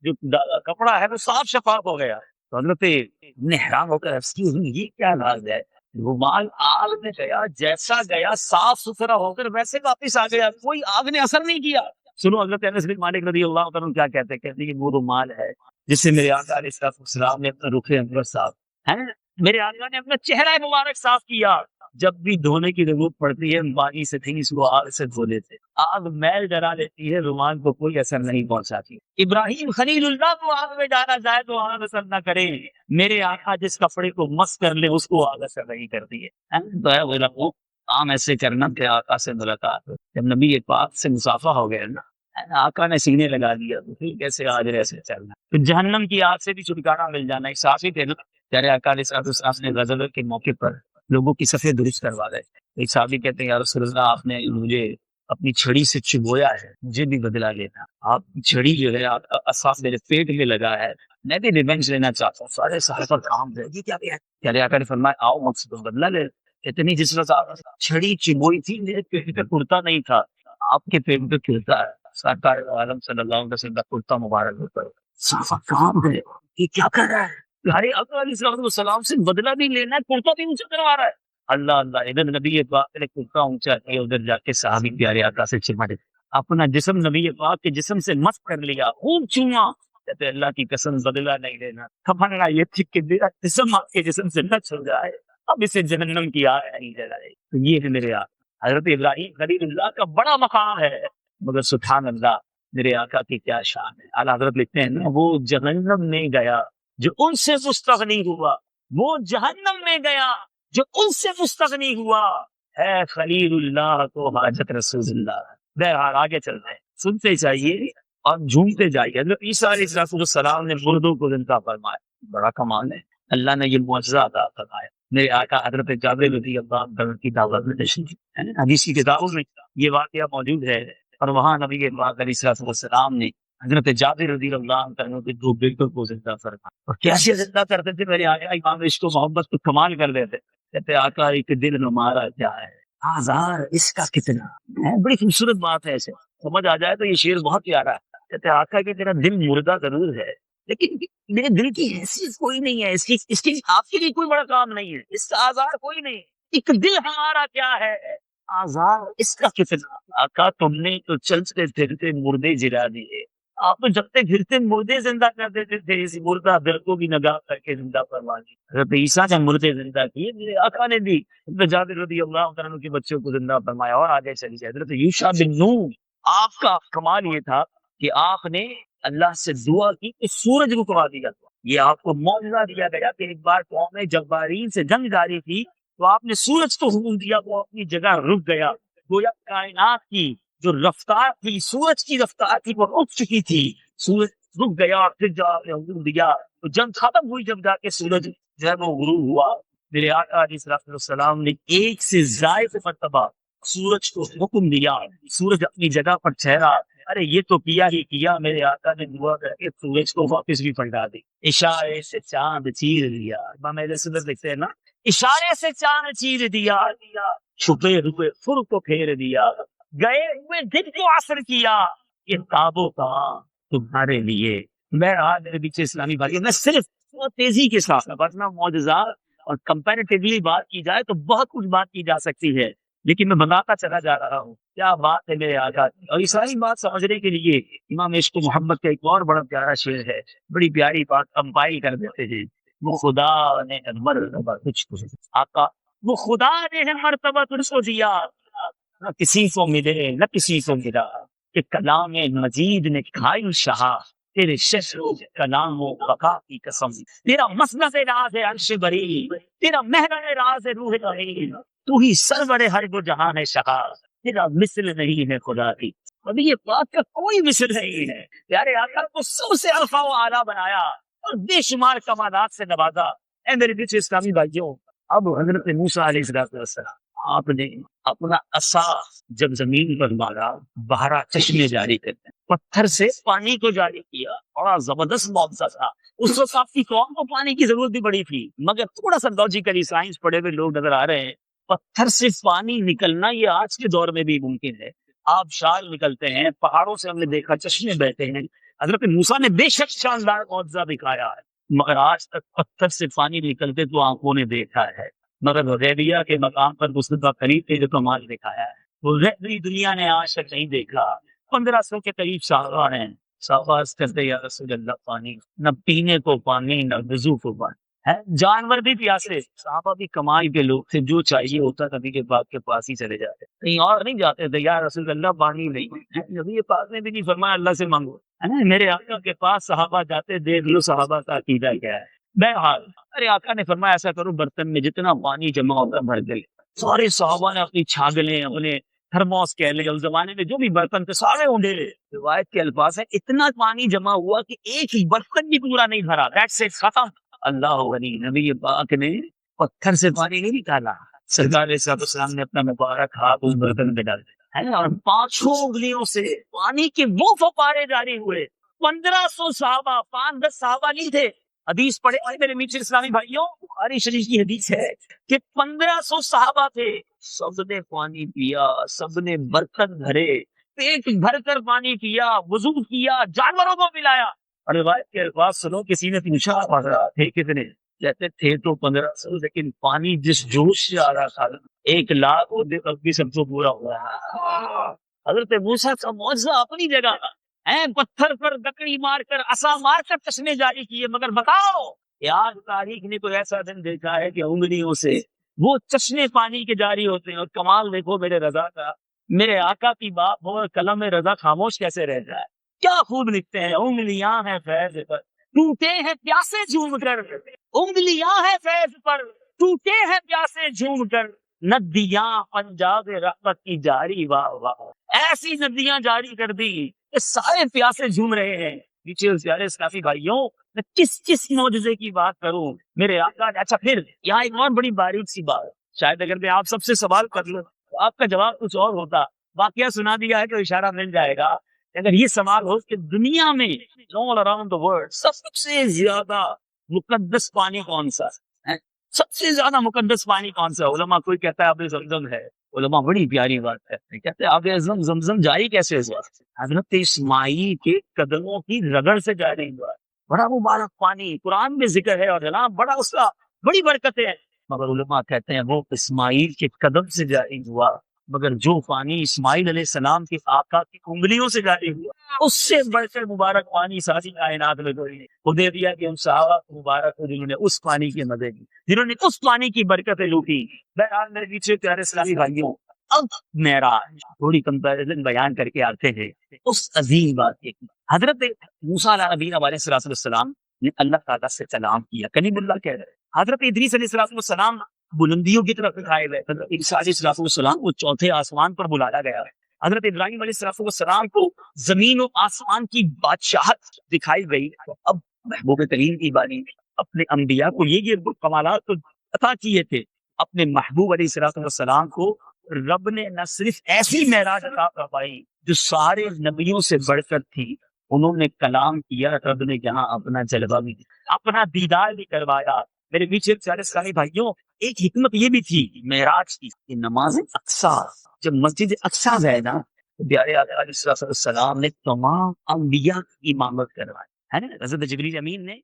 جو کپڑا ہے وہ صاف شفاف ہو گیا. تو حضرت نے حیران ہو کر یہ کیا راز ہے. رومال آگ میں گیا جیسا گیا صاف ستھرا ہو کر ویسے واپس آ گیا کوئی آگ نے اثر نہیں کیا. سنو حضرت انس بن مالک رضی اللہ عنہ کیا کہتے ہیں کہ وہ رومال ہے جس سے میرے آقا علیہ السلام نے اپنا رخ انور صاف ہے میرے آقا نے اپنا چہرہ مبارک صاف کیا. جب بھی دھونے کی ضرورت پڑتی ہے پانی سے تھی اس کو آگ سے دھو لیتے. آگ میل ڈرا لیتی ہے رومال کو کوئی اثر نہیں پہنچاتی. ابراہیم خلیل اللہ کو آگ میں ڈالا جائے تو آگ اثر نہ کرے. میرے آقا جس کپڑے کو مس کر لے اس کو آگ اثر نہیں کرتی ہے. کام ایسے کرنا کہ آقا سے ملاقات ہو. جب نبی پاک سے مسافہ ہو گیا نا آقا نے سینے لگا دیا تو پھر کیسے آج ایسے چلنا. تو جہنم کی آگ سے بھی چھٹکارا مل جانا. ایک صحابی تھے نا پیارے آقا علیہ السلام نے غزل کے موقع پر لوگوں کی صفیں درست کروا گئے. ایک صحابی کہتے ہیں یا رسول اللہ آپ نے مجھے اپنی چھڑی سے چبویا ہے مجھے بھی بدلا لینا. آپ چھڑی جو ہے اصاف میرے پیٹ میں لگا ہے میں بھی ریونج لینا چاہتا ہوں. سارے صحابہ کام ہے یہ کیا پیارے آقا نے فرمایا آؤ مقصد بدلا لے. اتنی جس وقت چھڑی چبوئی تھی میرے پیٹ پہ کرتا نہیں تھا آپ کے پیٹ پہ کھلتا ہے سرکار عالم صلی اللہ علیہ وسلم کا کرتا مبارک ہوتا ہے. صحابہ کہاں گئے, یہ کیا کر رہا ہے؟ پیارے آقا علیہ السلام سے بدلہ بھی لینا ہے, کرتا بھی اونچا کروا رہا ہے. اللہ اللہ, ادھر نبی پاک نے کرتا اونچا کیا, ادھر جا کے صحابی پیارے آقا سے چمٹے, اپنا جسم نبی پاک کے جسم سے مس کر لیا, خوب چوما. کہتے اللہ کی قسم بدلہ نہیں لینا, تمنا یہ تھی کہ میرا جسم آپ کے جسم سے نہ چھوڑ جائے, اب اسے جہنم کی آگ نہیں جلائے. تو یہ ہے میرے آقا حضرت ابراہیم خلیل اللہ کا بڑا مقام ہے, مگر سبحان اللہ میرے آقا کی کیا شان ہے. اعلیٰ حضرت لکھتے ہیں نا, وہ جہنم میں گیا جو ان سے مستغنی ہوا, وہ جہنم میں گیا جو ان سے مستغنی ہوا, ہے خلیل اللہ تو حاجت رسول اللہ. بہرحال آگے چل رہے ہیں, سنتے جائیے اور جھومتے جائیے. حضرت عیسیٰ علیہ السلام نے مردوں کو زندہ فرمایا, بڑا کمال ہے, اللہ نے یہ معجزہ عطا فرمایا. میرے آقا حضرت جابر رضی اللہ عنہ کی دعوت میں تشریف ہے, حدیث کی کتابوں میں یہ واقعہ موجود ہے, اور وہاں نبی پاک علیہ السلام نے حضرت جابر رضی اللہ عنہ کے دو بیٹوں کو زندہ فرمایا. اور کیسے زندہ کرتے تھے میرے آقا, امام عشق و محبت کو کمال کر دیتے. کہتے آقا ایک دل ہمارا کیا ہے, آزار اس کا کتنا ہے. بڑی خوبصورت بات ہے, ایسے سمجھ آ جائے تو یہ شعر بہت پیارا ہے. کہتے آقا کہ تیرا دل مردہ ضرور ہے, لیکن میرے دل کی حیثیت کوئی نہیں ہے, اس کی آپ کے لیے کوئی بڑا کام نہیں ہے, اس کا آزار کوئی نہیں. ایک دل ہمارا کیا ہے, آزار اس کا کتنا. آقا تم نے تو چلتے پھرتے مردے جلا دیے, آپ تو جگتے پھرتے مردے زندہ کر دیتے تھے, اس مردہ دل کو بھی نگاہ کر کے زندہ فرما دی. حضرت عیسیٰ نے مردے زندہ کیے, میرے آقا نے بھی حضرت جابر رضی اللہ عنہ کے بچوں کو زندہ فرمایا. اور آگے چلیے, حضرت یوشع بن نون, آپ کا کمال یہ تھا کہ آپ نے اللہ سے دعا کی کہ سورج رکوا دیا. یہ آپ کو معجزہ دیا گیا کہ ایک بار قوم جبارین سے جنگ جاری تھی, تو آپ نے سورج کو حکم دیا, وہ اپنی جگہ رک گیا. گویا کائنات کی جو رفتار تھی, سورج کی رفتار تھی, وہ رک چکی تھی. سورج رک گیا, پھر جب آپ نے حکم دیا تو جنگ ختم ہوئی, جب جا کے سورج جو ہے وہ غروب ہوا. میرے آقا علیہ السلام نے ایک سے زائد مرتبہ سورج کو حکم دیا, سورج اپنی جگہ پر ٹھہرا. ارے یہ تو کیا ہی کیا, میرے آقا نے دعا کر کے سورج کو واپس بھی پلٹا دی. اشارے سے چاند چیر دیا, امام اہل سنت لکھتے ہیں نا, اشارے سے چاند چیر دیا, چھپے ہوئے فر کو پھیر دیا, گئے ہوئے دن کو عصر کیا, یہ تابو کہاں تمہارے لیے. میں میرے پیچھے اسلامی بھائی, میں صرف بہت تیزی کے ساتھ ورنہ معجزات اور کمپیریٹیولی بات کی جائے تو بہت کچھ بات کی جا سکتی ہے, لیکن میں بتاتا چلا جا رہا ہوں کیا بات ہے میرے آقا کی. اور یہ ساری بات سمجھنے کے لیے امام عشق و محبت کا ایک اور بڑا پیارا شعر ہے, بڑی پیاری بات کمپائل کر دیتے ہیں. وہ خدا نے مرتبہ تجھ کو آقا, وہ خدا نے مرتبہ تجھ کو دیا, نہ کسی کو ملے نہ کسی کو ملا, کہ کلام مجید نے کھائی شہا, تیرے شہر کلام و بقا کی قسم. تیرا مسند راز ہے عرش بری, تیرا محرم راز ہے روح رحیم, تو ہی سرور ہر دو جہان ہے شہا, تیرا مثل نہیں ہے خدا کی. ابھی یہ بات کا کوئی مثل نہیں ہے. پیارے آقا کو سب سے الفا و اعلیٰ بنایا اور بے شمار کمالات سے نوازا. اے میرے پیچھے اسلامی بھائیوں, اب حضرت موسیٰ علیہ السلام آپ نے اپنا عصا جب زمین پر مارا, بہرا چشمے جاری کرتے, پتھر سے پانی کو جاری کیا, بڑا زبردست معجزہ تھا. اس وقت آپ کی قوم کو پانی کی ضرورت بھی بڑی تھی, مگر تھوڑا سا لاجیکلی سائنس پڑھے ہوئے لوگ نظر آ رہے ہیں, پتھر سے پانی نکلنا یہ آج کے دور میں بھی ممکن ہے. آپ شال نکلتے ہیں, پہاڑوں سے ہم نے دیکھا چشمے بہتے ہیں. حضرت موسیٰ نے بے شک شاندار معجزہ دکھایا ہے, مگر آج تک پتھر سے پانی نکلتے تو آنکھوں نے دیکھا ہے, مگر حدیبیہ کے مقام پر مصطفیٰ کریم نے جو کمال دکھایا ہے وہ رہبری دنیا نے آج تک نہیں دیکھا. 1500 کے قریب صحابہ ہیں, صحابہ کرتے یا رسول اللہ پانی, نہ پینے کو پانی نہ وضو کو پانی ہے, جانور بھی پیاسے, صحابہ بھی کمائی کے لوگ تھے, جو چاہیے ہوتا نبی کے پاک کے پاس ہی چلے جاتے, کہیں اور نہیں جاتے تھے. یا رسول اللہ پانی نہیں, نبی کے پاس نے بھی نہیں فرمایا اللہ سے مانگو. میرے آقا کے پاس صحابہ جاتے, دیکھ لو صحابہ کا عقیدہ کیا ہے. بہرحال ارے آقا نے فرمایا ایسا کرو, برتن میں جتنا پانی جمع ہوتا بھر دے. سارے صحابہ نے اپنی چھاگلیں, اپنے تھرموس کہہ لے, اس زمانے میں جو بھی برتن تھے سارے اونڈے. روایت کے الفاظ ہے اتنا پانی جمع ہوا کہ ایک ہی برتن بھی پورا نہیں بھرا. دیٹس اٹ, ختم. اللہ غنی, نبی پاک نے پتھر سے پانی نہیں نکالا, سرکار علیہ السلام نے اپنا مبارک ہاتھ اس برتن میں ڈال دیا ہے, اور 5 انگلیوں سے پانی کے وہ فوارے جاری ہوئے. 1500 صحابہ, 5-10 صحابہ نہیں تھے. حدیث پڑھے میرے میٹھے اسلامی بھائیوں, بخاری شریف کی حدیث ہے کہ 1500 صحابہ تھے, سب نے پانی پیا, سب نے برتن بھرے, پیٹ بھر کر پانی پیا، وضو کیا، جانوروں کو پلایا. اور روایت کے الفاظ سنو، کسی نے پوچھا تھے کتنے، کہتے تھے تو 1500، لیکن پانی جس جوش سے آ رہا تھا 1,00,000 اب بھی سب کو پورا ہوا ہے. حضرت موسیٰ کا معجزہ اپنی جگہ پتھر پر لکڑی مار کر، عصا مار کر چشمے جاری کیے، مگر بتاؤ کہ آج تاریخ نے کوئی ایسا دن دیکھا ہے کہ انگلیوں سے وہ چشمے پانی کے جاری ہوتے ہیں. اور کمال دیکھو میرے رضا کا، میرے آقا کی بات ہو اور قلم رضا خاموش کیسے رہ جائے. کیا خوب لکھتے ہیں، انگلیاں ہیں فیض پر ٹوٹے ہیں پیاسے جھوم کر، انگلیاں ہیں فیض پر ٹوٹے ہیں پیاسے جھوم کر، ندیاں پنجاب رحمت کی جاری، واہ واہ. ایسی ندیاں جاری کر دی کہ سارے پیاسے جھوم رہے ہیں. نیچے پیارے اسلافی بھائیوں، میں کس معجزے کی بات کروں میرے آقا نے. اچھا پھر یہاں ایک اور بڑی باریک سی بات، شاید اگر میں آپ سب سے سوال کر لوں تو آپ کا جواب کچھ اور ہوتا. واقعہ سنا دیا ہے تو اشارہ مل جائے گا. اگر یہ سوال ہو کہ دنیا میں all around the world سب سے زیادہ مقدس پانی کون سا ہے؟ سب سے زیادہ مقدس پانی کون سا ہے؟ علماء کوئی کہتا ہے آب زمزم ہے. علماء بڑی پیاری بات ہے، کہتے ہیں آب زمزم جاری کیسے ہوا؟ حضرت اسماعیل کے قدموں کی رگڑ سے جاری ہوا. بڑا مبارک پانی قرآن میں ذکر ہے، اور جناب بڑا اس کا بڑی برکت ہے. مگر علماء کہتے ہیں وہ اسماعیل کے قدم سے جاری ہوا، مگر جو پانی اسماعیل علیہ السلام کے آقا کی انگلیوں سے جاری ہوا، اس سے بڑھ کر مبارک پانی ساری کائنات میں کوئی نہیں. حدیبیہ کے ان صحابہ کو مبارک ہو جنہوں نے اس پانی کے مزے لی، جنہوں نے اس پانی کی برکتیں لوٹی. بہرحال میرے پیچھے پیارے اسلامی بھائیوں، اب معراج تھوڑی کمپیریزن بیان کر کے آتے ہیں اس عظیم بات کی. حضرت موسیٰ علیہ السلام نے اللہ تعالیٰ سے کلام کیا، کلیم اللہ کہہ رہے. حضرت ادریس علیہ السلام بلندیوں کی طرف اٹھائے گئے. حضرت عیسیٰ علیہ السلام کو چوتھے آسمان پر بلایا گیا. حضرت ابراہیم علیہ السلام کو زمین و آسمان کی بادشاہت دکھائی گئی. اب محبوب کریم کی بانی اپنے انبیاء کو یہ کمالات تو عطا کیے تھے. اپنے محبوب علیہ السلام کو رب نے نہ صرف ایسی معراج عطا فرمائی جو سارے نبیوں سے بڑھ کر تھی، انہوں نے کلام کیا، رب نے یہاں اپنا جلوہ بھی، اپنا دیدار بھی کروایا. میرے پیچھے پیارے اسلامی بھائیوں، ایک حکمت یہ بھی تھی معراج کی کہ نماز اقصیٰ، جب مسجد اقصیٰ ہے نا، پیارے آقا علیہ السلام نے تمام انبیاء کی امامت کروائی ہے نا. حضرت جبریل امین نے